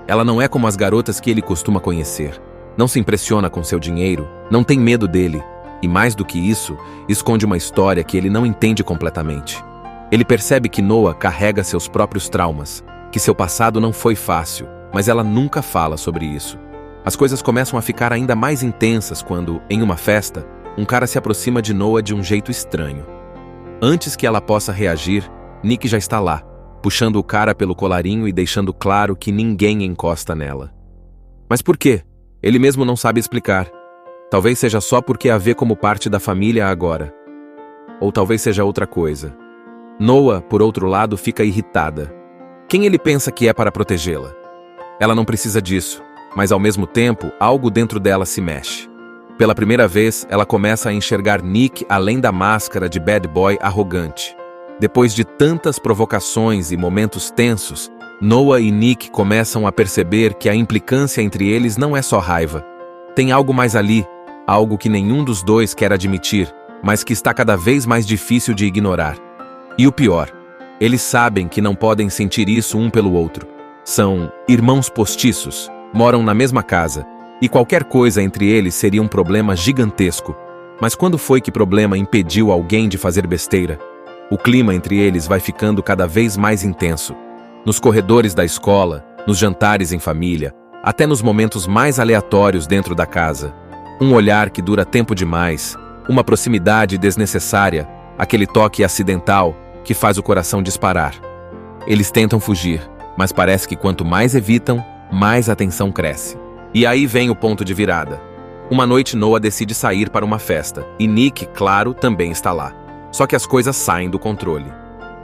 [SPEAKER 2] Ela não é como as garotas que ele costuma conhecer. Não se impressiona com seu dinheiro, não tem medo dele. E mais do que isso, esconde uma história que ele não entende completamente. Ele percebe que Noah carrega seus próprios traumas, que seu passado não foi fácil, mas ela nunca fala sobre isso. As coisas começam a ficar ainda mais intensas quando, em uma festa, um cara se aproxima de Noah de um jeito estranho. Antes que ela possa reagir, Nick já está lá, puxando o cara pelo colarinho e deixando claro que ninguém encosta nela. Mas por quê? Ele mesmo não sabe explicar. Talvez seja só porque a vê como parte da família agora. Ou talvez seja outra coisa. Noah, por outro lado, fica irritada. Quem ele pensa que é para protegê-la? Ela não precisa disso, mas ao mesmo tempo, algo dentro dela se mexe. Pela primeira vez, ela começa a enxergar Nick além da máscara de bad boy arrogante. Depois de tantas provocações e momentos tensos, Noah e Nick começam a perceber que a implicância entre eles não é só raiva. Tem algo mais ali, algo que nenhum dos dois quer admitir, mas que está cada vez mais difícil de ignorar. E o pior, eles sabem que não podem sentir isso um pelo outro. São irmãos postiços, moram na mesma casa, e qualquer coisa entre eles seria um problema gigantesco. Mas quando foi que problema impediu alguém de fazer besteira? O clima entre eles vai ficando cada vez mais intenso. Nos corredores da escola, nos jantares em família, até nos momentos mais aleatórios dentro da casa. Um olhar que dura tempo demais, uma proximidade desnecessária, aquele toque acidental que faz o coração disparar. Eles tentam fugir, mas parece que quanto mais evitam, mais a tensão cresce. E aí vem o ponto de virada. Uma noite Noah decide sair para uma festa, e Nick, claro, também está lá. Só que as coisas saem do controle.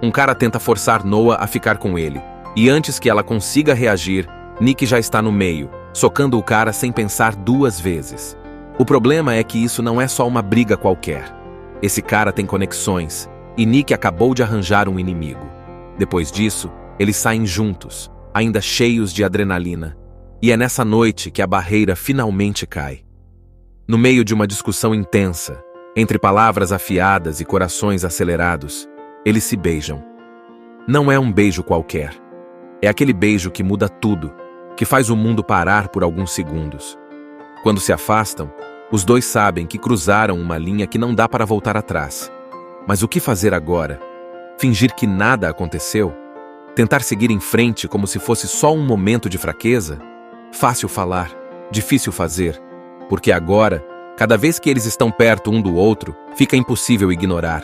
[SPEAKER 2] Um cara tenta forçar Noah a ficar com ele, e antes que ela consiga reagir, Nick já está no meio, socando o cara sem pensar duas vezes. O problema é que isso não é só uma briga qualquer. Esse cara tem conexões, e Nick acabou de arranjar um inimigo. Depois disso, eles saem juntos, ainda cheios de adrenalina. E é nessa noite que a barreira finalmente cai. No meio de uma discussão intensa, entre palavras afiadas e corações acelerados, eles se beijam. Não é um beijo qualquer. É aquele beijo que muda tudo, que faz o mundo parar por alguns segundos. Quando se afastam, os dois sabem que cruzaram uma linha que não dá para voltar atrás. Mas o que fazer agora? Fingir que nada aconteceu? Tentar seguir em frente como se fosse só um momento de fraqueza? Fácil falar, difícil fazer, porque agora, cada vez que eles estão perto um do outro, fica impossível ignorar.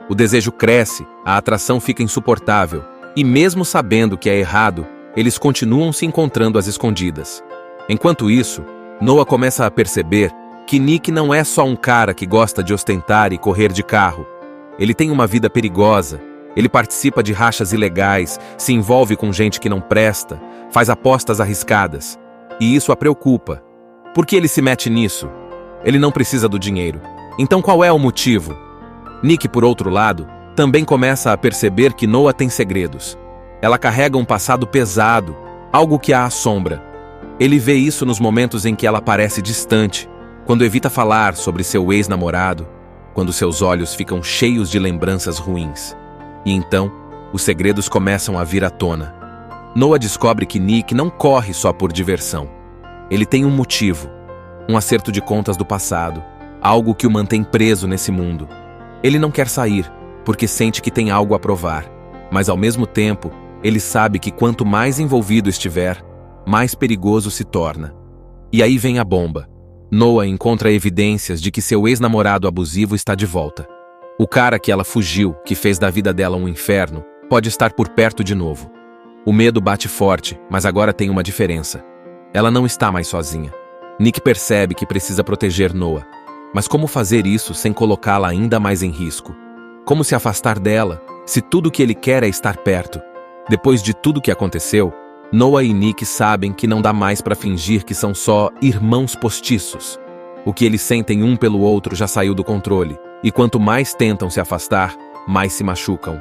[SPEAKER 2] O desejo cresce, a atração fica insuportável, e mesmo sabendo que é errado, eles continuam se encontrando às escondidas. Enquanto isso, Noah começa a perceber que Nick não é só um cara que gosta de ostentar e correr de carro. Ele tem uma vida perigosa, ele participa de rachas ilegais, se envolve com gente que não presta, faz apostas arriscadas. E isso a preocupa. Por que ele se mete nisso? Ele não precisa do dinheiro. Então qual é o motivo? Nick, por outro lado, também começa a perceber que Noah tem segredos. Ela carrega um passado pesado, algo que a assombra. Ele vê isso nos momentos em que ela parece distante, quando evita falar sobre seu ex-namorado, quando seus olhos ficam cheios de lembranças ruins. E então, os segredos começam a vir à tona. Noah descobre que Nick não corre só por diversão. Ele tem um motivo, um acerto de contas do passado, algo que o mantém preso nesse mundo. Ele não quer sair, porque sente que tem algo a provar, mas ao mesmo tempo, ele sabe que quanto mais envolvido estiver, mais perigoso se torna. E aí vem a bomba. Noah encontra evidências de que seu ex-namorado abusivo está de volta. O cara que ela fugiu, que fez da vida dela um inferno, pode estar por perto de novo. O medo bate forte, mas agora tem uma diferença. Ela não está mais sozinha. Nick percebe que precisa proteger Noah. Mas como fazer isso sem colocá-la ainda mais em risco? Como se afastar dela, se tudo que ele quer é estar perto? Depois de tudo que aconteceu, Noah e Nick sabem que não dá mais para fingir que são só irmãos postiços. O que eles sentem um pelo outro já saiu do controle, e quanto mais tentam se afastar, mais se machucam.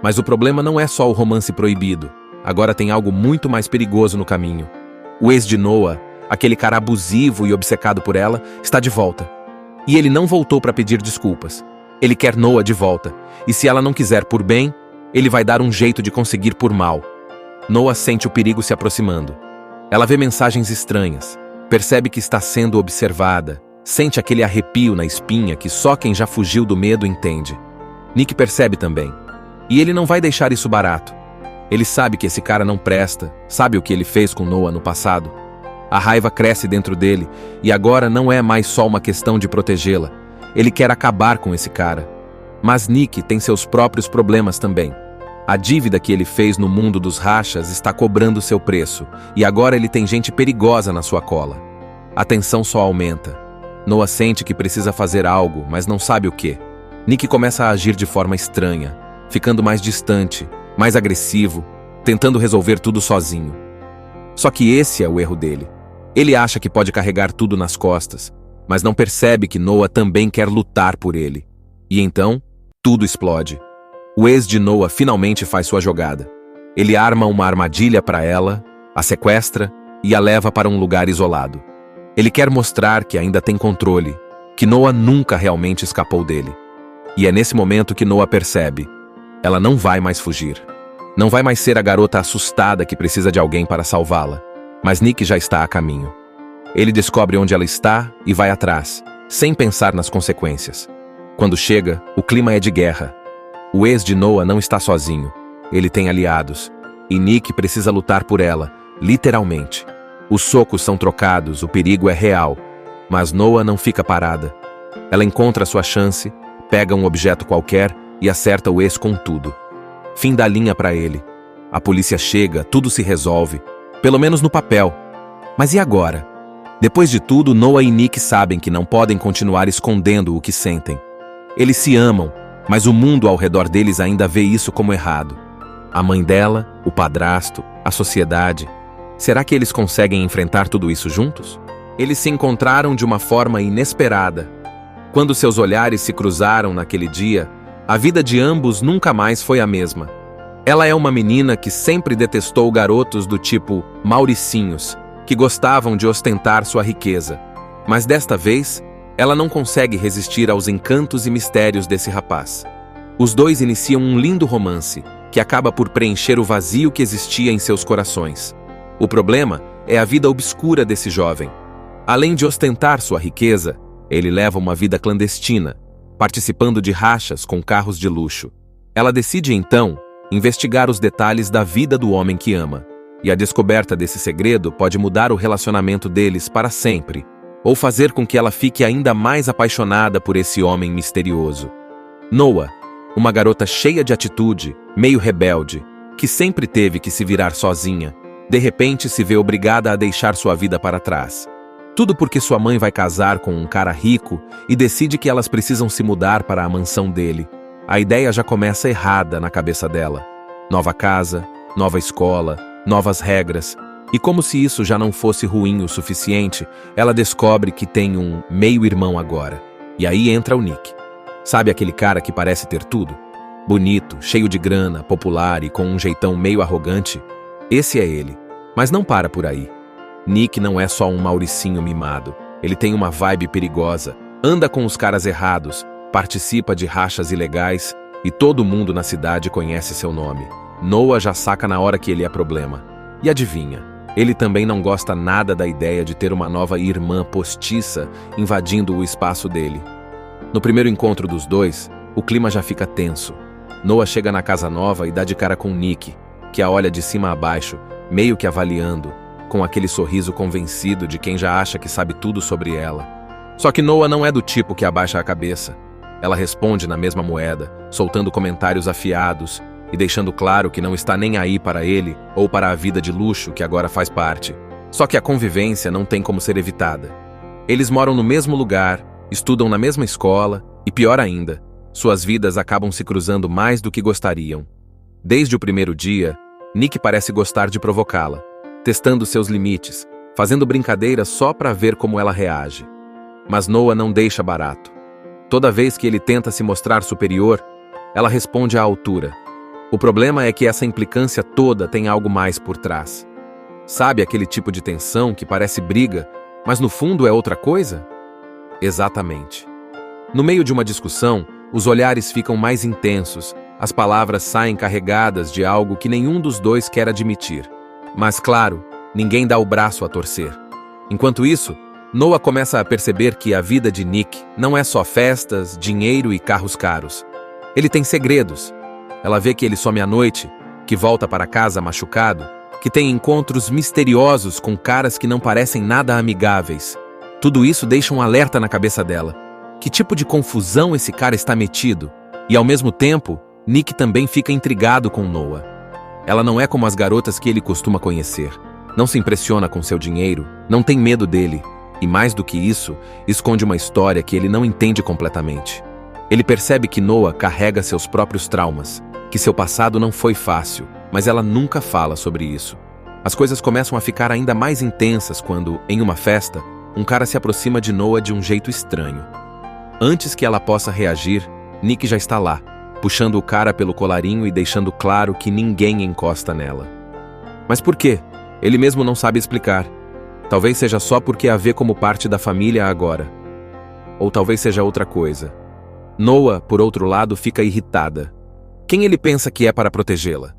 [SPEAKER 2] Mas o problema não é só o romance proibido. Agora tem algo muito mais perigoso no caminho. O ex de Noah, aquele cara abusivo e obcecado por ela, está de volta. E ele não voltou para pedir desculpas. Ele quer Noah de volta, e se ela não quiser por bem, ele vai dar um jeito de conseguir por mal. Noah sente o perigo se aproximando. Ela vê mensagens estranhas, percebe que está sendo observada, sente aquele arrepio na espinha que só quem já fugiu do medo entende. Nick percebe também. E ele não vai deixar isso barato. Ele sabe que esse cara não presta, sabe o que ele fez com Noah no passado. A raiva cresce dentro dele, e agora não é mais só uma questão de protegê-la. Ele quer acabar com esse cara. Mas Nick tem seus próprios problemas também. A dívida que ele fez no mundo dos rachas está cobrando seu preço, e agora ele tem gente perigosa na sua cola. A tensão só aumenta. Noah sente que precisa fazer algo, mas não sabe o quê. Nick começa a agir de forma estranha, ficando mais distante, mais agressivo, tentando resolver tudo sozinho. Só que esse é o erro dele. Ele acha que pode carregar tudo nas costas, mas não percebe que Noah também quer lutar por ele. E então, tudo explode. O ex de Noah finalmente faz sua jogada. Ele arma uma armadilha para ela, a sequestra e a leva para um lugar isolado. Ele quer mostrar que ainda tem controle, que Noah nunca realmente escapou dele. E é nesse momento que Noah percebe: ela não vai mais fugir. Não vai mais ser a garota assustada que precisa de alguém para salvá-la. Mas Nick já está a caminho. Ele descobre onde ela está e vai atrás, sem pensar nas consequências. Quando chega, o clima é de guerra. O ex de Noah não está sozinho. Ele tem aliados. E Nick precisa lutar por ela, literalmente. Os socos são trocados, o perigo é real. Mas Noah não fica parada. Ela encontra sua chance, pega um objeto qualquer e acerta o ex com tudo. Fim da linha para ele. A polícia chega, tudo se resolve. Pelo menos no papel. Mas e agora? Depois de tudo, Noah e Nick sabem que não podem continuar escondendo o que sentem. Eles se amam, mas o mundo ao redor deles ainda vê isso como errado. A mãe dela, o padrasto, a sociedade. Será que eles conseguem enfrentar tudo isso juntos? Eles se encontraram de uma forma inesperada. Quando seus olhares se cruzaram naquele dia, a vida de ambos nunca mais foi a mesma. Ela é uma menina que sempre detestou garotos do tipo Mauricinhos, que gostavam de ostentar sua riqueza. Mas desta vez, ela não consegue resistir aos encantos e mistérios desse rapaz. Os dois iniciam um lindo romance, que acaba por preencher o vazio que existia em seus corações. O problema é a vida obscura desse jovem. Além de ostentar sua riqueza, ele leva uma vida clandestina, participando de rachas com carros de luxo. Ela decide então investigar os detalhes da vida do homem que ama. E a descoberta desse segredo pode mudar o relacionamento deles para sempre, ou fazer com que ela fique ainda mais apaixonada por esse homem misterioso. Noah, uma garota cheia de atitude, meio rebelde, que sempre teve que se virar sozinha, de repente se vê obrigada a deixar sua vida para trás. Tudo porque sua mãe vai casar com um cara rico e decide que elas precisam se mudar para a mansão dele. A ideia já começa errada na cabeça dela. Nova casa, nova escola, novas regras. E como se isso já não fosse ruim o suficiente, ela descobre que tem um meio-irmão agora. E aí entra o Nick. Sabe aquele cara que parece ter tudo? Bonito, cheio de grana, popular e com um jeitão meio arrogante? Esse é ele. Mas não para por aí. Nick não é só um Mauricinho mimado. Ele tem uma vibe perigosa, anda com os caras errados, participa de rachas ilegais e todo mundo na cidade conhece seu nome. Noah já saca na hora que ele é problema. E adivinha, ele também não gosta nada da ideia de ter uma nova irmã postiça invadindo o espaço dele. No primeiro encontro dos dois, o clima já fica tenso. Noah chega na casa nova e dá de cara com Nick, que a olha de cima a baixo, meio que avaliando, com aquele sorriso convencido de quem já acha que sabe tudo sobre ela. Só que Noah não é do tipo que abaixa a cabeça. Ela responde na mesma moeda, soltando comentários afiados e deixando claro que não está nem aí para ele ou para a vida de luxo que agora faz parte. Só que a convivência não tem como ser evitada. Eles moram no mesmo lugar, estudam na mesma escola e, pior ainda, suas vidas acabam se cruzando mais do que gostariam. Desde o primeiro dia, Nick parece gostar de provocá-la, testando seus limites, fazendo brincadeiras só para ver como ela reage. Mas Noah não deixa barato. Toda vez que ele tenta se mostrar superior, ela responde à altura. O problema é que essa implicância toda tem algo mais por trás. Sabe aquele tipo de tensão que parece briga, mas no fundo é outra coisa? Exatamente. No meio de uma discussão, Os olhares ficam mais intensos, as palavras saem carregadas de algo que nenhum dos dois quer admitir. Mas, claro, ninguém dá o braço a torcer. Enquanto isso, Noah começa a perceber que a vida de Nick não é só festas, dinheiro e carros caros. Ele tem segredos. Ela vê que ele some à noite, que volta para casa machucado, que tem encontros misteriosos com caras que não parecem nada amigáveis. Tudo isso deixa um alerta na cabeça dela. Que tipo de confusão esse cara está metido? E ao mesmo tempo, Nick também fica intrigado com Noah. Ela não é como as garotas que ele costuma conhecer. Não se impressiona com seu dinheiro, não tem medo dele. E mais do que isso, esconde uma história que ele não entende completamente. Ele percebe que Noah carrega seus próprios traumas, que seu passado não foi fácil, mas ela nunca fala sobre isso. As coisas começam a ficar ainda mais intensas quando, em uma festa, um cara se aproxima de Noah de um jeito estranho. Antes que ela possa reagir, Nick já está lá, puxando o cara pelo colarinho e deixando claro que ninguém encosta nela. Mas por quê? Ele mesmo não sabe explicar. Talvez seja só porque a vê como parte da família agora. Ou talvez seja outra coisa. Noah, por outro lado, fica irritada. Quem ele pensa que é para protegê-la?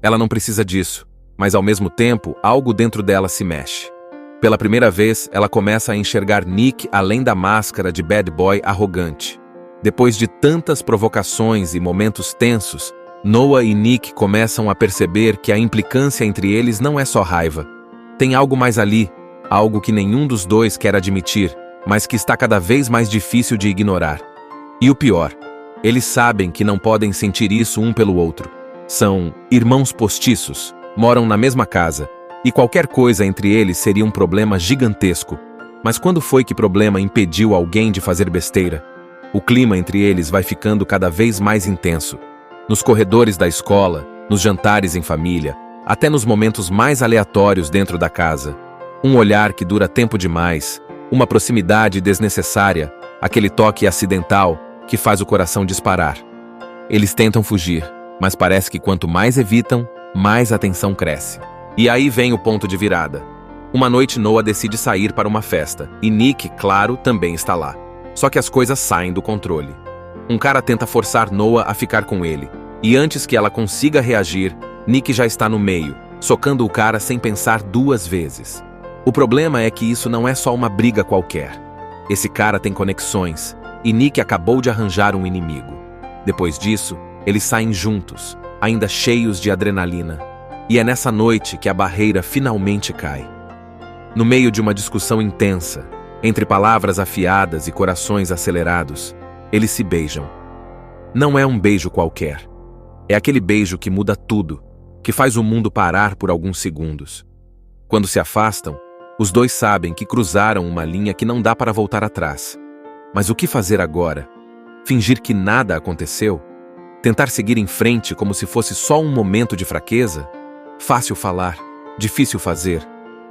[SPEAKER 2] Ela não precisa disso, mas ao mesmo tempo, algo dentro dela se mexe. Pela primeira vez, ela começa a enxergar Nick além da máscara de bad boy arrogante. Depois de tantas provocações e momentos tensos, Noah e Nick começam a perceber que a implicância entre eles não é só raiva. Tem algo mais ali, algo que nenhum dos dois quer admitir, mas que está cada vez mais difícil de ignorar. E o pior, eles sabem que não podem sentir isso um pelo outro. São irmãos postiços, moram na mesma casa, e qualquer coisa entre eles seria um problema gigantesco. Mas quando foi que problema impediu alguém de fazer besteira? O clima entre eles vai ficando cada vez mais intenso. Nos corredores da escola, nos jantares em família, até nos momentos mais aleatórios dentro da casa. Um olhar que dura tempo demais, uma proximidade desnecessária, aquele toque acidental que faz o coração disparar. Eles tentam fugir, mas parece que quanto mais evitam, mais a tensão cresce. E aí vem o ponto de virada. Uma noite Noah decide sair para uma festa, e Nick, claro, também está lá. Só que as coisas saem do controle. Um cara tenta forçar Noah a ficar com ele, e antes que ela consiga reagir, Nick já está no meio, socando o cara sem pensar duas vezes. O problema é que isso não é só uma briga qualquer. Esse cara tem conexões, e Nick acabou de arranjar um inimigo. Depois disso, eles saem juntos, ainda cheios de adrenalina. E é nessa noite que a barreira finalmente cai. No meio de uma discussão intensa, entre palavras afiadas e corações acelerados, eles se beijam. Não é um beijo qualquer. É aquele beijo que muda tudo, que faz o mundo parar por alguns segundos. Quando se afastam, os dois sabem que cruzaram uma linha que não dá para voltar atrás. Mas o que fazer agora? Fingir que nada aconteceu? Tentar seguir em frente como se fosse só um momento de fraqueza? Fácil falar, difícil fazer,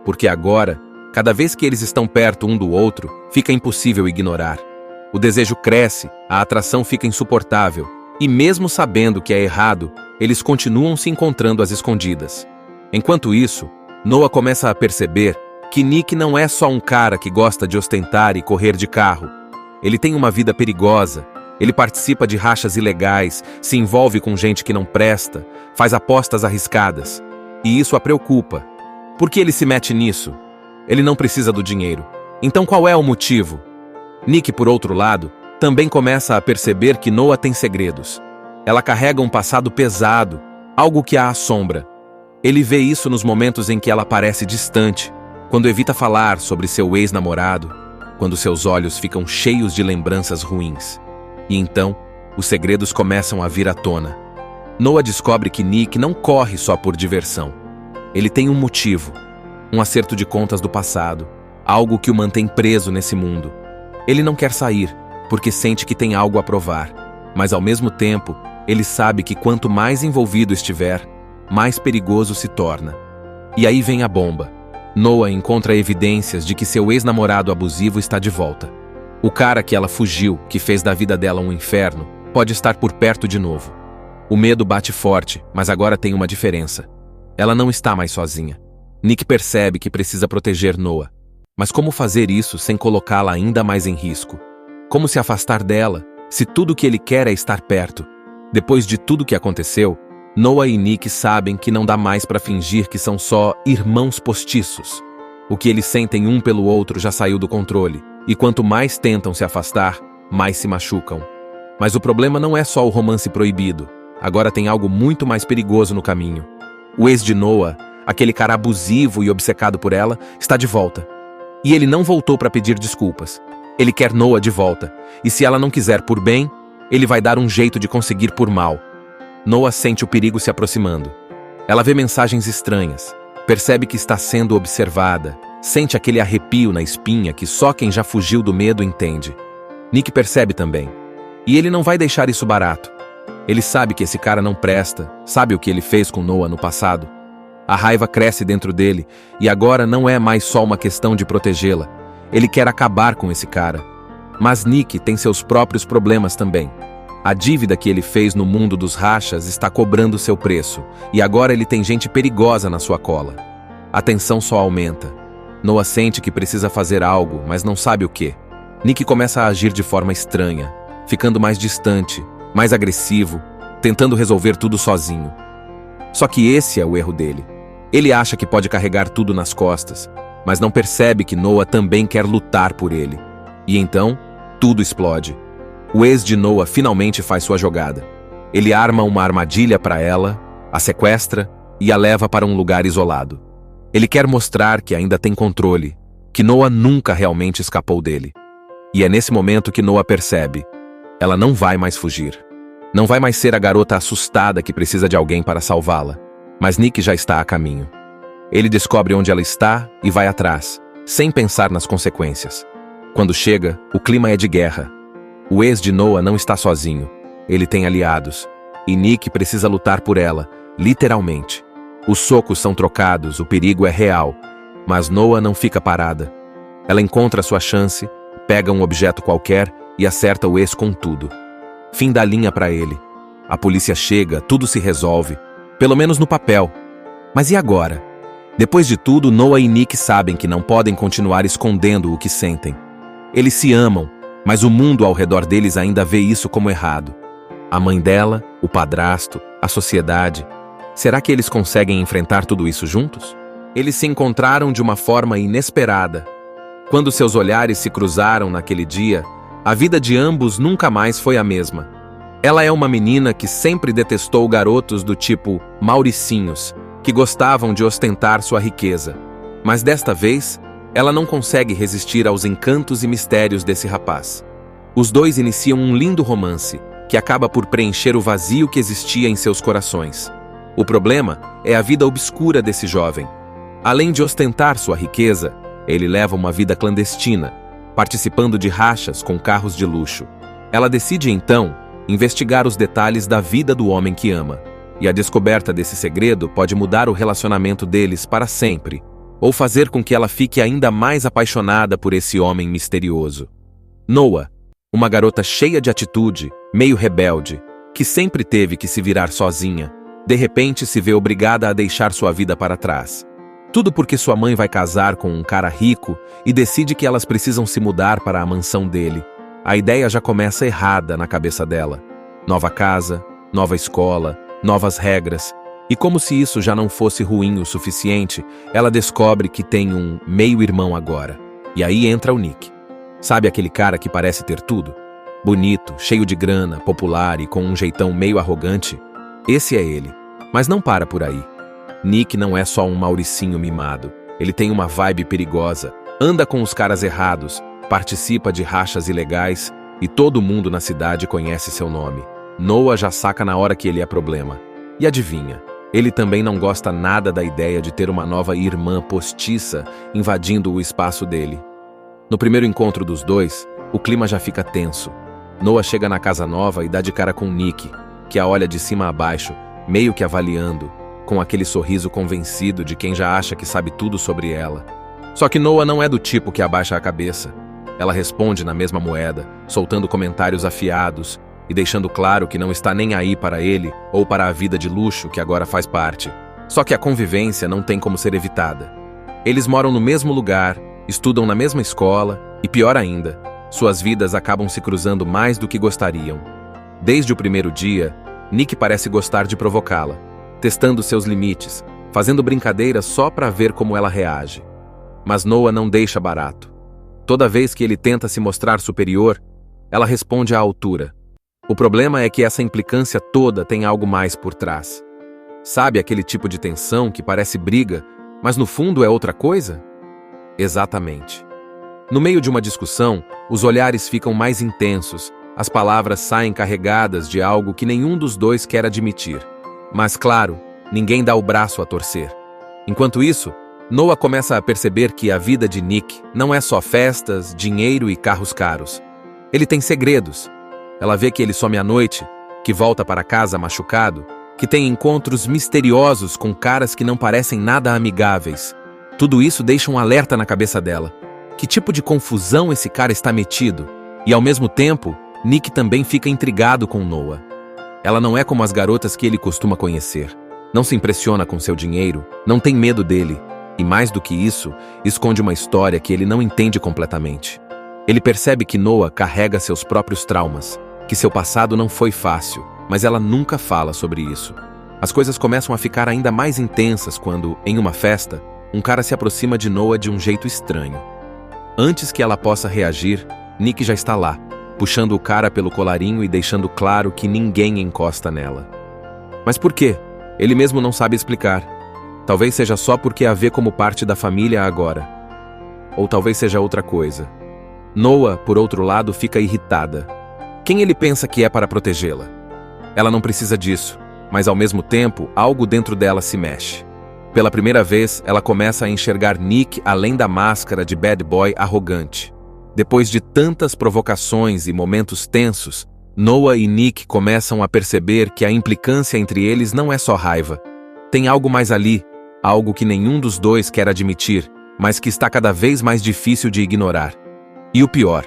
[SPEAKER 2] porque agora, cada vez que eles estão perto um do outro, fica impossível ignorar. O desejo cresce, a atração fica insuportável, e mesmo sabendo que é errado, eles continuam se encontrando às escondidas. Enquanto isso, Noah começa a perceber que Nick não é só um cara que gosta de ostentar e correr de carro. Ele tem uma vida perigosa, ele participa de rachas ilegais, se envolve com gente que não presta, faz apostas arriscadas. E isso a preocupa. Por que ele se mete nisso? Ele não precisa do dinheiro. Então qual é o motivo? Nick, por outro lado, também começa a perceber que Noah tem segredos. Ela carrega um passado pesado, algo que a assombra. Ele vê isso nos momentos em que ela parece distante, quando evita falar sobre seu ex-namorado, quando seus olhos ficam cheios de lembranças ruins. E então, os segredos começam a vir à tona. Noah descobre que Nick não corre só por diversão. Ele tem um motivo, um acerto de contas do passado, algo que o mantém preso nesse mundo. Ele não quer sair, porque sente que tem algo a provar, mas ao mesmo tempo, ele sabe que quanto mais envolvido estiver, mais perigoso se torna. E aí vem a bomba. Noah encontra evidências de que seu ex-namorado abusivo está de volta. O cara que ela fugiu, que fez da vida dela um inferno, pode estar por perto de novo. O medo bate forte, mas agora tem uma diferença. Ela não está mais sozinha. Nick percebe que precisa proteger Noah. Mas como fazer isso sem colocá-la ainda mais em risco? Como se afastar dela, Se tudo que ele quer é estar perto. Depois de tudo que aconteceu, Noah e Nick sabem que não dá mais para fingir que são só irmãos postiços. O que eles sentem um pelo outro já saiu do controle, e quanto mais tentam se afastar, mais se machucam. Mas o problema não é só o romance proibido. Agora tem algo muito mais perigoso no caminho. O ex de Noah, aquele cara abusivo e obcecado por ela, está de volta. E ele não voltou para pedir desculpas. Ele quer Noah de volta, e se ela não quiser por bem, ele vai dar um jeito de conseguir por mal. Noah sente o perigo se aproximando. Ela vê mensagens estranhas, percebe que está sendo observada, sente aquele arrepio na espinha que só quem já fugiu do medo entende. Nick percebe também. E ele não vai deixar isso barato. Ele sabe que esse cara não presta, sabe o que ele fez com Noah no passado. A raiva cresce dentro dele, e agora não é mais só uma questão de protegê-la. Ele quer acabar com esse cara. Mas Nick tem seus próprios problemas também. A dívida que ele fez no mundo dos rachas está cobrando seu preço, e agora ele tem gente perigosa na sua cola. A tensão só aumenta. Noah sente que precisa fazer algo, mas não sabe o quê. Nick começa a agir de forma estranha, ficando mais distante, mais agressivo, tentando resolver tudo sozinho. Só que esse é o erro dele. Ele acha que pode carregar tudo nas costas, mas não percebe que Noah também quer lutar por ele. E então, tudo explode. O ex de Noah finalmente faz sua jogada. Ele arma uma armadilha para ela, a sequestra e a leva para um lugar isolado. Ele quer mostrar que ainda tem controle, que Noah nunca realmente escapou dele. E é nesse momento que Noah percebe: ela não vai mais fugir. Não vai mais ser a garota assustada que precisa de alguém para salvá-la. Mas Nick já está a caminho. Ele descobre onde ela está e vai atrás, sem pensar nas consequências. Quando chega, o clima é de guerra. O ex de Noah não está sozinho. Ele tem aliados. E Nick precisa lutar por ela, literalmente. Os socos são trocados, o perigo é real. Mas Noah não fica parada. Ela encontra sua chance, pega um objeto qualquer e acerta o ex com tudo. Fim da linha para ele. A polícia chega, tudo se resolve. Pelo menos no papel. Mas e agora? Depois de tudo, Noah e Nick sabem que não podem continuar escondendo o que sentem. Eles se amam, mas o mundo ao redor deles ainda vê isso como errado. A mãe dela, o padrasto, a sociedade. Será que eles conseguem enfrentar tudo isso juntos? Eles se encontraram de uma forma inesperada. Quando seus olhares se cruzaram naquele dia, a vida de ambos nunca mais foi a mesma. Ela é uma menina que sempre detestou garotos do tipo Mauricinhos, que gostavam de ostentar sua riqueza. Mas desta vez, ela não consegue resistir aos encantos e mistérios desse rapaz. Os dois iniciam um lindo romance, que acaba por preencher o vazio que existia em seus corações. O problema é a vida obscura desse jovem. Além de ostentar sua riqueza, ele leva uma vida clandestina, participando de rachas com carros de luxo. Ela decide, então, investigar os detalhes da vida do homem que ama. E a descoberta desse segredo pode mudar o relacionamento deles para sempre, ou fazer com que ela fique ainda mais apaixonada por esse homem misterioso. Noah, uma garota cheia de atitude, meio rebelde, que sempre teve que se virar sozinha, de repente se vê obrigada a deixar sua vida para trás. Tudo porque sua mãe vai casar com um cara rico e decide que elas precisam se mudar para a mansão dele. A ideia já começa errada na cabeça dela. Nova casa, nova escola, novas regras. E como se isso já não fosse ruim o suficiente, ela descobre que tem um meio-irmão agora. E aí entra o Nick. Sabe aquele cara que parece ter tudo? Bonito, cheio de grana, popular e com um jeitão meio arrogante? Esse é ele. Mas não para por aí. Nick não é só um Mauricinho mimado. Ele tem uma vibe perigosa, anda com os caras errados, participa de rachas ilegais e todo mundo na cidade conhece seu nome. Noah já saca na hora que ele é problema. E adivinha, ele também não gosta nada da ideia de ter uma nova irmã postiça invadindo o espaço dele. No primeiro encontro dos dois, o clima já fica tenso. Noah chega na casa nova e dá de cara com Nick, que a olha de cima a baixo, meio que avaliando, com aquele sorriso convencido de quem já acha que sabe tudo sobre ela. Só que Noah não é do tipo que abaixa a cabeça. Ela responde na mesma moeda, soltando comentários afiados e deixando claro que não está nem aí para ele ou para a vida de luxo que agora faz parte. Só que a convivência não tem como ser evitada. Eles moram no mesmo lugar, estudam na mesma escola e, pior ainda, Suas vidas acabam se cruzando mais do que gostariam. Desde o primeiro dia, Nick parece gostar de provocá-la, testando seus limites, fazendo brincadeiras só para ver como ela reage. Mas Noah não deixa barato. Toda vez que ele tenta se mostrar superior, ela responde à altura. O problema é que essa implicância toda tem algo mais por trás. Sabe aquele tipo de tensão que parece briga, mas no fundo é outra coisa? Exatamente. No meio de uma discussão, os olhares ficam mais intensos, as palavras saem carregadas de algo que nenhum dos dois quer admitir. Mas claro, ninguém dá o braço a torcer. Enquanto isso, Noah começa a perceber que a vida de Nick não é só festas, dinheiro e carros caros. Ele tem segredos. Ela vê que ele some à noite, que volta para casa machucado, que tem encontros misteriosos com caras que não parecem nada amigáveis. Tudo isso deixa um alerta na cabeça dela. Que tipo de confusão esse cara está metido? E ao mesmo tempo, Nick também fica intrigado com Noah. Ela não é como as garotas que ele costuma conhecer. Não se impressiona com seu dinheiro, não tem medo dele. E mais do que isso, esconde uma história que ele não entende completamente. Ele percebe que Noah carrega seus próprios traumas, que seu passado não foi fácil, mas ela nunca fala sobre isso. As coisas começam a ficar ainda mais intensas quando, em uma festa, um cara se aproxima de Noah de um jeito estranho. Antes que ela possa reagir, Nick já está lá, puxando o cara pelo colarinho e deixando claro que ninguém encosta nela. Mas por quê? Ele mesmo não sabe explicar. Talvez seja só porque a vê como parte da família agora. Ou talvez seja outra coisa. Noah, por outro lado, fica irritada. Quem ele pensa que é para protegê-la? Ela não precisa disso, mas ao mesmo tempo, algo dentro dela se mexe. Pela primeira vez, ela começa a enxergar Nick além da máscara de bad boy arrogante. Depois de tantas provocações e momentos tensos, Noah e Nick começam a perceber que a implicância entre eles não é só raiva. Tem algo mais ali, algo que nenhum dos dois quer admitir, mas que está cada vez mais difícil de ignorar. E o pior,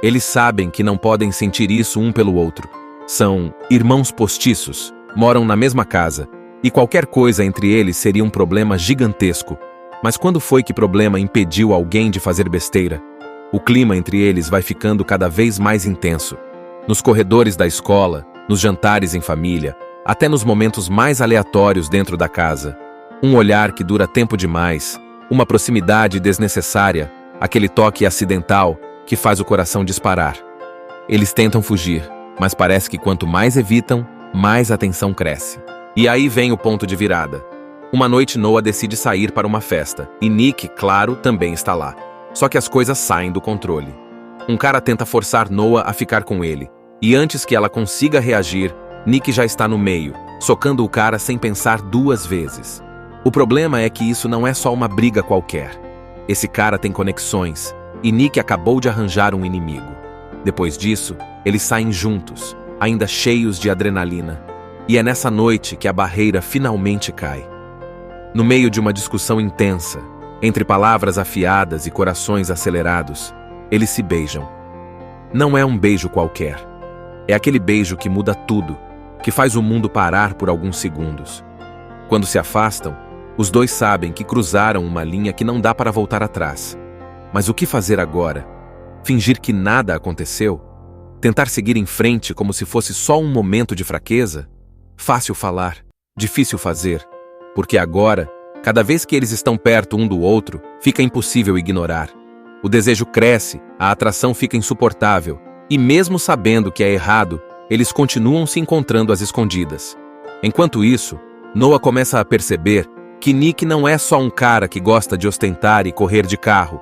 [SPEAKER 2] eles sabem que não podem sentir isso um pelo outro. São irmãos postiços, moram na mesma casa, e qualquer coisa entre eles seria um problema gigantesco. Mas quando foi que problema impediu alguém de fazer besteira? O clima entre eles vai ficando cada vez mais intenso. Nos corredores da escola, nos jantares em família, até nos momentos mais aleatórios dentro da casa. Um olhar que dura tempo demais, uma proximidade desnecessária, aquele toque acidental que faz o coração disparar. Eles tentam fugir, mas parece que quanto mais evitam, mais a tensão cresce. E aí vem o ponto de virada. Uma noite Noah decide sair para uma festa, e Nick, claro, também está lá. Só que as coisas saem do controle. Um cara tenta forçar Noah a ficar com ele, e antes que ela consiga reagir, Nick já está no meio, socando o cara sem pensar duas vezes. O problema é que isso não é só uma briga qualquer. Esse cara tem conexões, e Nick acabou de arranjar um inimigo. Depois disso, eles saem juntos, ainda cheios de adrenalina. E é nessa noite que a barreira finalmente cai. No meio de uma discussão intensa, entre palavras afiadas e corações acelerados, eles se beijam. Não é um beijo qualquer. É aquele beijo que muda tudo, que faz o mundo parar por alguns segundos. Quando se afastam, os dois sabem que cruzaram uma linha que não dá para voltar atrás. Mas o que fazer agora? Fingir que nada aconteceu? Tentar seguir em frente como se fosse só um momento de fraqueza? Fácil falar, difícil fazer, porque agora, cada vez que eles estão perto um do outro, fica impossível ignorar. O desejo cresce, a atração fica insuportável, e mesmo sabendo que é errado, eles continuam se encontrando às escondidas. Enquanto isso, Noah começa a perceber que Nick não é só um cara que gosta de ostentar e correr de carro.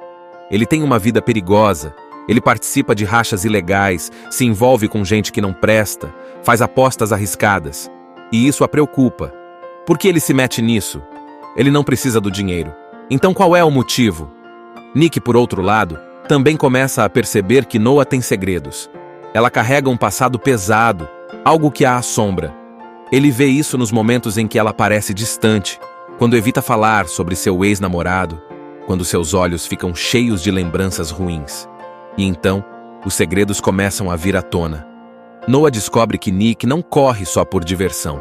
[SPEAKER 2] Ele tem uma vida perigosa, ele participa de rachas ilegais, se envolve com gente que não presta, faz apostas arriscadas. E isso a preocupa. Por que ele se mete nisso? Ele não precisa do dinheiro. Então qual é o motivo? Nick, por outro lado, também começa a perceber que Noah tem segredos. Ela carrega um passado pesado, algo que a assombra. Ele vê isso nos momentos em que ela parece distante, quando evita falar sobre seu ex-namorado, quando seus olhos ficam cheios de lembranças ruins. E então, os segredos começam a vir à tona. Noah descobre que Nick não corre só por diversão.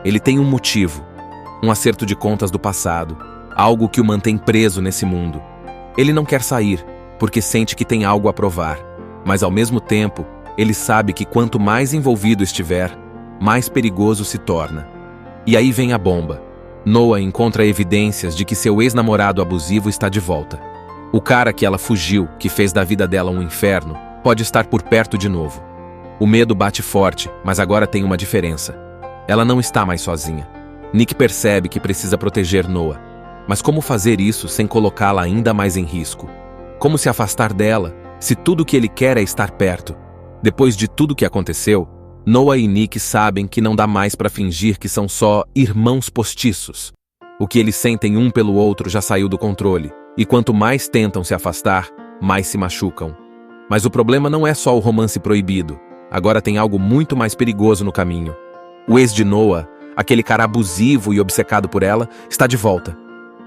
[SPEAKER 2] Ele tem um motivo, um acerto de contas do passado, algo que o mantém preso nesse mundo. Ele não quer sair, porque sente que tem algo a provar. Mas ao mesmo tempo, ele sabe que quanto mais envolvido estiver, mais perigoso se torna. E aí vem a bomba. Noah encontra evidências de que seu ex-namorado abusivo está de volta. O cara que ela fugiu, que fez da vida dela um inferno, pode estar por perto de novo. O medo bate forte, mas agora tem uma diferença. Ela não está mais sozinha. Nick percebe que precisa proteger Noah. Mas como fazer isso sem colocá-la ainda mais em risco? Como se afastar dela, se tudo que ele quer é estar perto? Depois de tudo que aconteceu, Noah e Nick sabem que não dá mais para fingir que são só irmãos postiços. O que eles sentem um pelo outro já saiu do controle, e quanto mais tentam se afastar, mais se machucam. Mas o problema não é só o romance proibido. Agora tem algo muito mais perigoso no caminho. O ex de Noah, aquele cara abusivo e obcecado por ela, está de volta.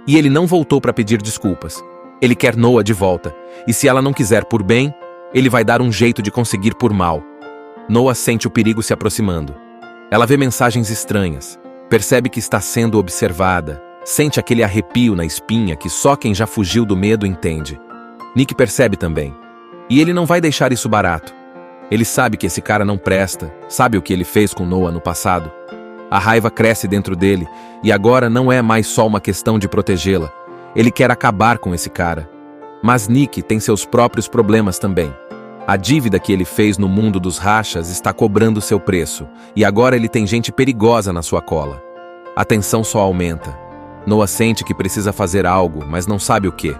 [SPEAKER 2] E ele não voltou para pedir desculpas. Ele quer Noah de volta, e se ela não quiser por bem, ele vai dar um jeito de conseguir por mal. Noah sente o perigo se aproximando. Ela vê mensagens estranhas, percebe que está sendo observada, sente aquele arrepio na espinha que só quem já fugiu do medo entende. Nick percebe também. E ele não vai deixar isso barato. Ele sabe que esse cara não presta, sabe o que ele fez com Noah no passado. A raiva cresce dentro dele, e agora não é mais só uma questão de protegê-la. Ele quer acabar com esse cara. Mas Nick tem seus próprios problemas também. A dívida que ele fez no mundo dos rachas está cobrando seu preço, e agora ele tem gente perigosa na sua cola. A tensão só aumenta. Noah sente que precisa fazer algo, mas não sabe o quê.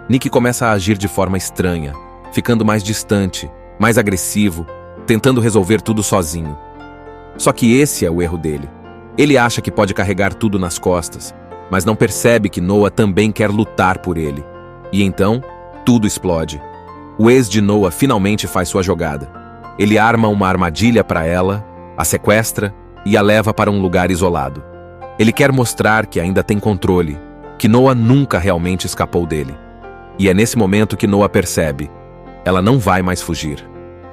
[SPEAKER 2] Nick começa a agir de forma estranha, ficando mais distante, mais agressivo, tentando resolver tudo sozinho. Só que esse é o erro dele. Ele acha que pode carregar tudo nas costas, mas não percebe que Noah também quer lutar por ele. E então, tudo explode. O ex de Noah finalmente faz sua jogada. Ele arma uma armadilha para ela, a sequestra e a leva para um lugar isolado. Ele quer mostrar que ainda tem controle, que Noah nunca realmente escapou dele. E é nesse momento que Noah percebe: ela não vai mais fugir.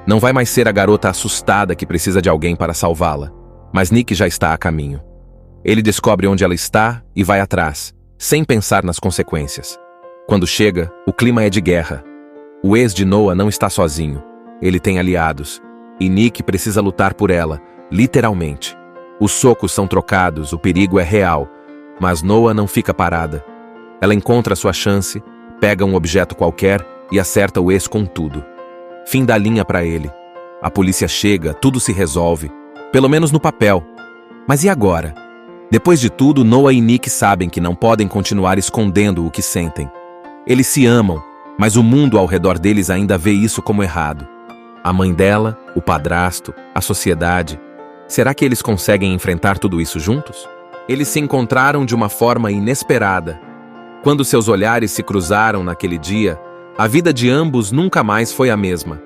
[SPEAKER 2] Não vai mais ser a garota assustada que precisa de alguém para salvá-la. Mas Nick já está a caminho. Ele descobre onde ela está e vai atrás, sem pensar nas consequências. Quando chega, o clima é de guerra. O ex de Noah não está sozinho. Ele tem aliados. E Nick precisa lutar por ela, literalmente. Os socos são trocados, o perigo é real. Mas Noah não fica parada. Ela encontra sua chance, pega um objeto qualquer e acerta o ex com tudo. Fim da linha para ele. A polícia chega, tudo se resolve. Pelo menos no papel. Mas e agora? Depois de tudo, Noah e Nick sabem que não podem continuar escondendo o que sentem. Eles se amam, mas o mundo ao redor deles ainda vê isso como errado. A mãe dela, o padrasto, a sociedade. Será que eles conseguem enfrentar tudo isso juntos? Eles se encontraram de uma forma inesperada. Quando seus olhares se cruzaram naquele dia, a vida de ambos nunca mais foi a mesma.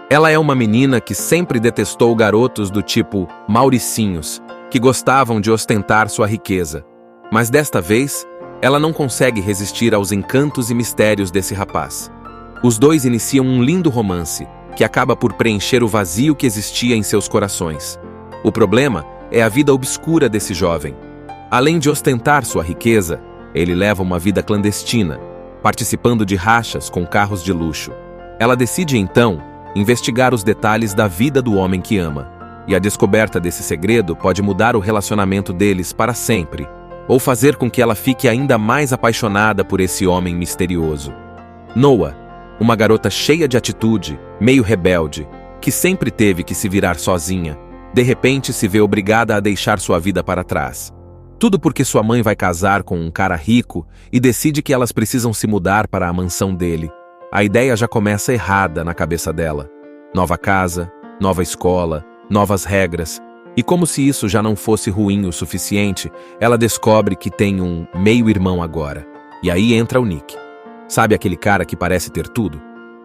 [SPEAKER 2] Ela é uma menina que sempre detestou garotos do tipo Mauricinhos, que gostavam de ostentar sua riqueza. Mas desta vez, ela não consegue resistir aos encantos e mistérios desse rapaz. Os dois iniciam um lindo romance, que acaba por preencher o vazio que existia em seus corações. O problema é a vida obscura desse jovem. Além de ostentar sua riqueza, ele leva uma vida clandestina, participando de rachas com carros de luxo. Ela decide então investigar os detalhes da vida do homem que ama. E a descoberta desse segredo pode mudar o relacionamento deles para sempre, ou fazer com que ela fique ainda mais apaixonada por esse homem misterioso. Noah, uma garota cheia de atitude, meio rebelde, que sempre teve que se virar sozinha, de repente se vê obrigada a deixar sua vida para trás. Tudo porque sua mãe vai casar com um cara rico e decide que elas precisam se mudar para a mansão dele. A ideia já começa errada na cabeça dela. Nova casa, nova escola, novas regras. E como se isso já não fosse ruim o suficiente, ela descobre que tem um meio-irmão agora. E aí entra o Nick. Sabe aquele cara que parece ter tudo?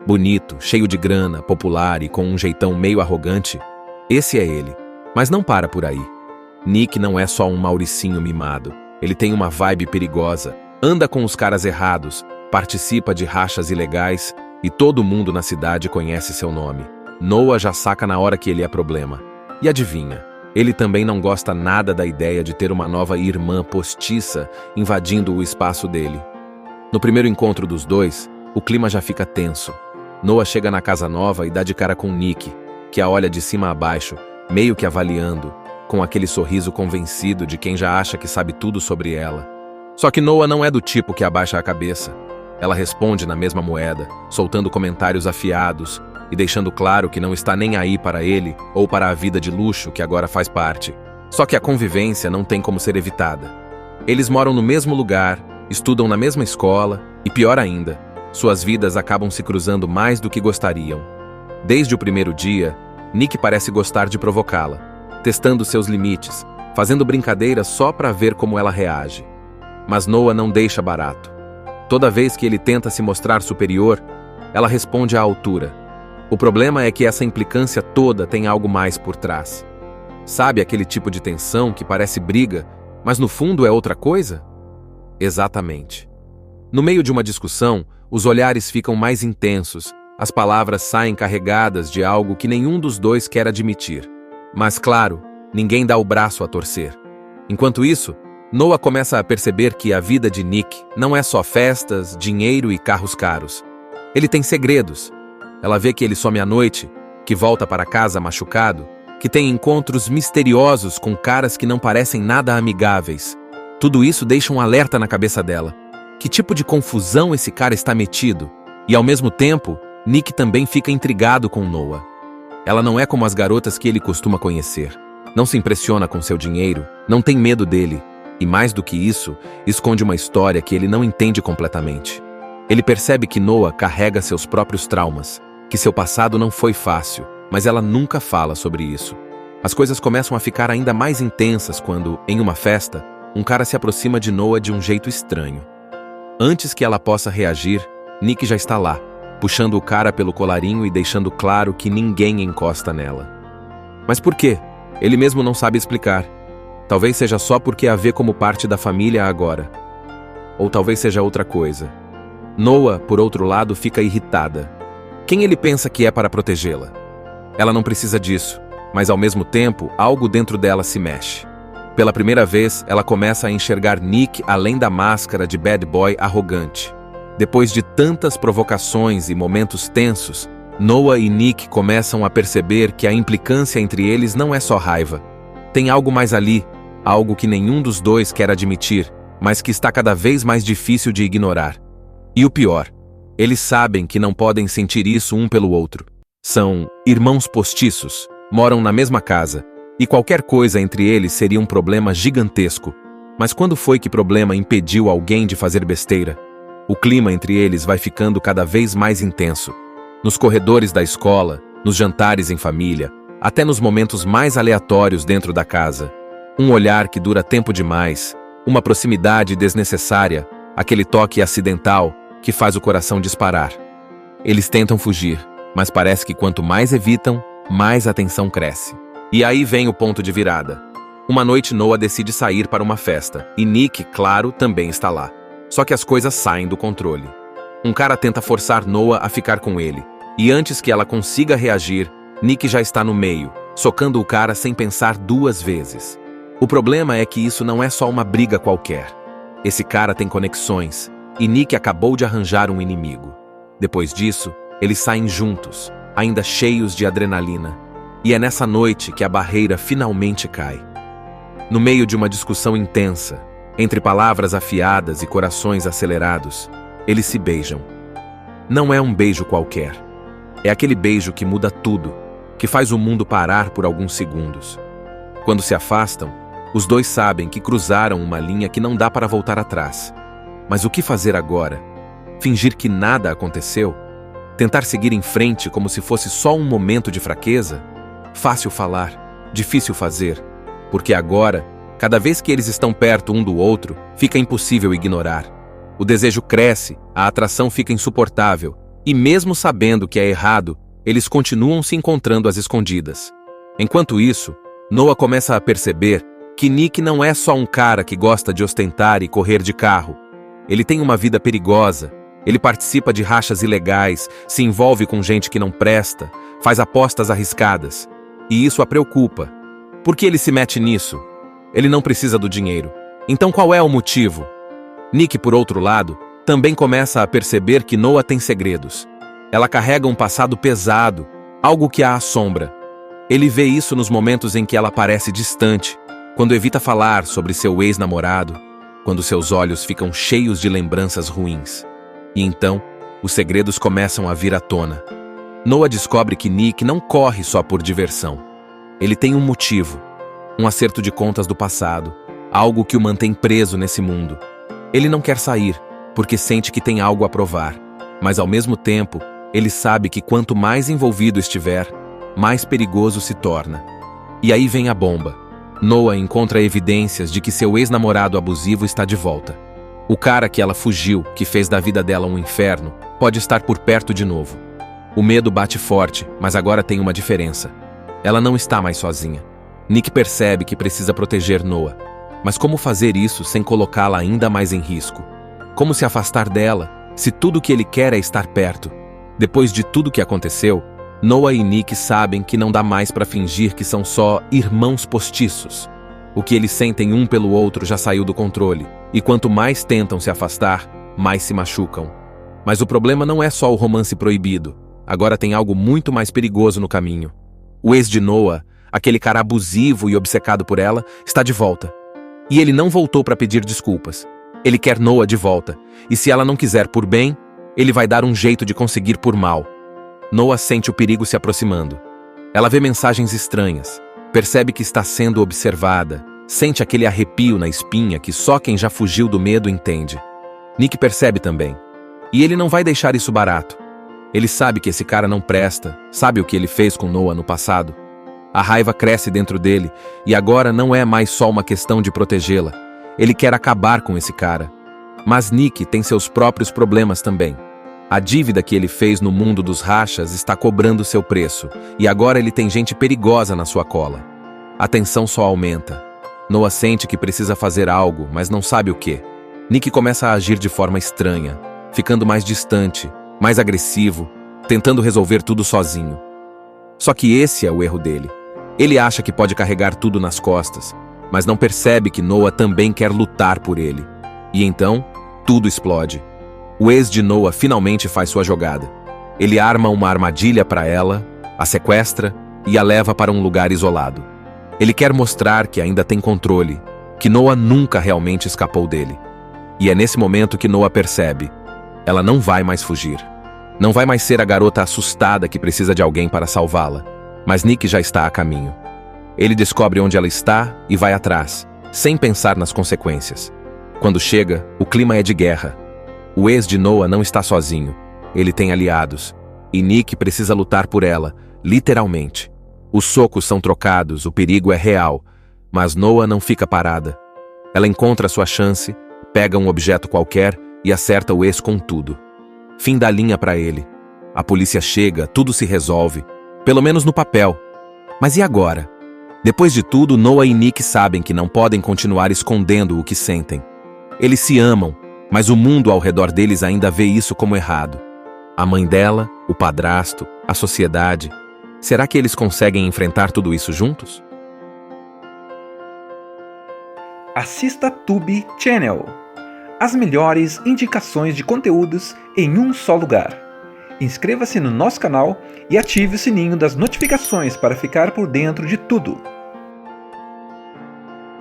[SPEAKER 2] Bonito, cheio de grana, popular e com um jeitão meio arrogante? Esse é ele. Mas não para por aí. Nick não é só um Mauricinho mimado. Ele tem uma vibe perigosa, anda com os caras errados, participa de rachas ilegais e todo mundo na cidade conhece seu nome. Noah já saca na hora que ele é problema. E adivinha, ele também não gosta nada da ideia de ter uma nova irmã postiça invadindo o espaço dele. No primeiro encontro dos dois, o clima já fica tenso. Noah chega na casa nova e dá de cara com Nick, que a olha de cima a baixo, meio que avaliando, com aquele sorriso convencido de quem já acha que sabe tudo sobre ela. Só que Noah não é do tipo que abaixa a cabeça. Ela responde na mesma moeda, soltando comentários afiados e deixando claro que não está nem aí para ele ou para a vida de luxo que agora faz parte. Só que a convivência não tem como ser evitada. Eles moram no mesmo lugar, estudam na mesma escola e, pior ainda, suas vidas acabam se cruzando mais do que gostariam. Desde o primeiro dia, Nick parece gostar de provocá-la, testando seus limites, fazendo brincadeiras só para ver como ela reage. Mas Noah não deixa barato. Toda vez que ele tenta se mostrar superior, ela responde à altura. O problema é que essa implicância toda tem algo mais por trás. Sabe aquele tipo de tensão que parece briga, mas no fundo é outra coisa? Exatamente. No meio de uma discussão, os olhares ficam mais intensos, as palavras saem carregadas de algo que nenhum dos dois quer admitir. Mas claro, ninguém dá o braço a torcer. Enquanto isso, Noah começa a perceber que a vida de Nick não é só festas, dinheiro e carros caros. Ele tem segredos. Ela vê que ele some à noite, que volta para casa machucado, que tem encontros misteriosos com caras que não parecem nada amigáveis. Tudo isso deixa um alerta na cabeça dela. Que tipo de confusão esse cara está metido? E ao mesmo tempo, Nick também fica intrigado com Noah. Ela não é como as garotas que ele costuma conhecer. Não se impressiona com seu dinheiro, não tem medo dele. E mais do que isso, esconde uma história que ele não entende completamente. Ele percebe que Noah carrega seus próprios traumas, que seu passado não foi fácil, mas ela nunca fala sobre isso. As coisas começam a ficar ainda mais intensas quando, em uma festa, um cara se aproxima de Noah de um jeito estranho. Antes que ela possa reagir, Nick já está lá, puxando o cara pelo colarinho e deixando claro que ninguém encosta nela. Mas por quê? Ele mesmo não sabe explicar. Talvez seja só porque a vê como parte da família agora. Ou talvez seja outra coisa. Noah, por outro lado, fica irritada. Quem ele pensa que é para protegê-la? Ela não precisa disso, mas ao mesmo tempo, algo dentro dela se mexe. Pela primeira vez, ela começa a enxergar Nick além da máscara de bad boy arrogante. Depois de tantas provocações e momentos tensos, Noah e Nick começam a perceber que a implicância entre eles não é só raiva. Tem algo mais ali, algo que nenhum dos dois quer admitir, mas que está cada vez mais difícil de ignorar. E o pior, eles sabem que não podem sentir isso um pelo outro. São irmãos postiços, moram na mesma casa, e qualquer coisa entre eles seria um problema gigantesco. Mas quando foi que problema impediu alguém de fazer besteira? O clima entre eles vai ficando cada vez mais intenso. Nos corredores da escola, nos jantares em família, até nos momentos mais aleatórios dentro da casa. Um olhar que dura tempo demais, uma proximidade desnecessária, aquele toque acidental que faz o coração disparar. Eles tentam fugir, mas parece que quanto mais evitam, mais a tensão cresce. E aí vem o ponto de virada. Uma noite Noah decide sair para uma festa, e Nick, claro, também está lá. Só que as coisas saem do controle. Um cara tenta forçar Noah a ficar com ele, e antes que ela consiga reagir, Nick já está no meio, socando o cara sem pensar duas vezes. O problema é que isso não é só uma briga qualquer. Esse cara tem conexões, e Nick acabou de arranjar um inimigo. Depois disso, eles saem juntos, ainda cheios de adrenalina. E é nessa noite que a barreira finalmente cai. No meio de uma discussão intensa, entre palavras afiadas e corações acelerados, eles se beijam. Não é um beijo qualquer. É aquele beijo que muda tudo, que faz o mundo parar por alguns segundos. Quando se afastam, os dois sabem que cruzaram uma linha que não dá para voltar atrás. Mas o que fazer agora? Fingir que nada aconteceu? Tentar seguir em frente como se fosse só um momento de fraqueza? Fácil falar, difícil fazer, porque agora, cada vez que eles estão perto um do outro, fica impossível ignorar. O desejo cresce, a atração fica insuportável, e mesmo sabendo que é errado, eles continuam se encontrando às escondidas. Enquanto isso, Noah começa a perceber que Nick não é só um cara que gosta de ostentar e correr de carro. Ele tem uma vida perigosa, ele participa de rachas ilegais, se envolve com gente que não presta, faz apostas arriscadas. E isso a preocupa. Por que ele se mete nisso? Ele não precisa do dinheiro. Então qual é o motivo? Nick, por outro lado, também começa a perceber que Noah tem segredos. Ela carrega um passado pesado, algo que a assombra. Ele vê isso nos momentos em que ela parece distante, quando evita falar sobre seu ex-namorado, quando seus olhos ficam cheios de lembranças ruins. E então, os segredos começam a vir à tona. Noah descobre que Nick não corre só por diversão. Ele tem um motivo, um acerto de contas do passado, algo que o mantém preso nesse mundo. Ele não quer sair, porque sente que tem algo a provar, mas ao mesmo tempo, ele sabe que quanto mais envolvido estiver, mais perigoso se torna. E aí vem a bomba. Noah encontra evidências de que seu ex-namorado abusivo está de volta. O cara que ela fugiu, que fez da vida dela um inferno, pode estar por perto de novo. O medo bate forte, mas agora tem uma diferença. Ela não está mais sozinha. Nick percebe que precisa proteger Noah. Mas como fazer isso sem colocá-la ainda mais em risco? Como se afastar dela, se tudo que ele quer é estar perto? Depois de tudo que aconteceu, Noah e Nick sabem que não dá mais para fingir que são só irmãos postiços. O que eles sentem um pelo outro já saiu do controle, e quanto mais tentam se afastar, mais se machucam. Mas o problema não é só o romance proibido. Agora tem algo muito mais perigoso no caminho. O ex de Noah, aquele cara abusivo e obcecado por ela, está de volta. E ele não voltou para pedir desculpas. Ele quer Noah de volta, e se ela não quiser por bem, ele vai dar um jeito de conseguir por mal. Noah sente o perigo se aproximando. Ela vê mensagens estranhas, percebe que está sendo observada, sente aquele arrepio na espinha que só quem já fugiu do medo entende. Nick percebe também. E ele não vai deixar isso barato. Ele sabe que esse cara não presta, sabe o que ele fez com Noah no passado. A raiva cresce dentro dele e agora não é mais só uma questão de protegê-la. Ele quer acabar com esse cara. Mas Nick tem seus próprios problemas também. A dívida que ele fez no mundo dos rachas está cobrando seu preço, e agora ele tem gente perigosa na sua cola. A tensão só aumenta. Noah sente que precisa fazer algo, mas não sabe o quê. Nick começa a agir de forma estranha, ficando mais distante, mais agressivo, tentando resolver tudo sozinho. Só que esse é o erro dele. Ele acha que pode carregar tudo nas costas, mas não percebe que Noah também quer lutar por ele. E então, tudo explode. O ex de Noah finalmente faz sua jogada. Ele arma uma armadilha para ela, a sequestra e a leva para um lugar isolado. Ele quer mostrar que ainda tem controle, que Noah nunca realmente escapou dele. E é nesse momento que Noah percebe: ela não vai mais fugir. Não vai mais ser a garota assustada que precisa de alguém para salvá-la. Mas Nick já está a caminho. Ele descobre onde ela está e vai atrás, sem pensar nas consequências. Quando chega, o clima é de guerra. O ex de Noah não está sozinho. Ele tem aliados. E Nick precisa lutar por ela, literalmente. Os socos são trocados, o perigo é real. Mas Noah não fica parada. Ela encontra sua chance, pega um objeto qualquer e acerta o ex com tudo. Fim da linha para ele. A polícia chega, tudo se resolve. Pelo menos no papel. Mas e agora? Depois de tudo, Noah e Nick sabem que não podem continuar escondendo o que sentem. Eles se amam, mas o mundo ao redor deles ainda vê isso como errado. A mãe dela, o padrasto, a sociedade. Será que eles conseguem enfrentar tudo isso juntos?
[SPEAKER 1] Assista Tube Channel. As melhores indicações de conteúdos em um só lugar. Inscreva-se no nosso canal e ative o sininho das notificações para ficar por dentro de tudo.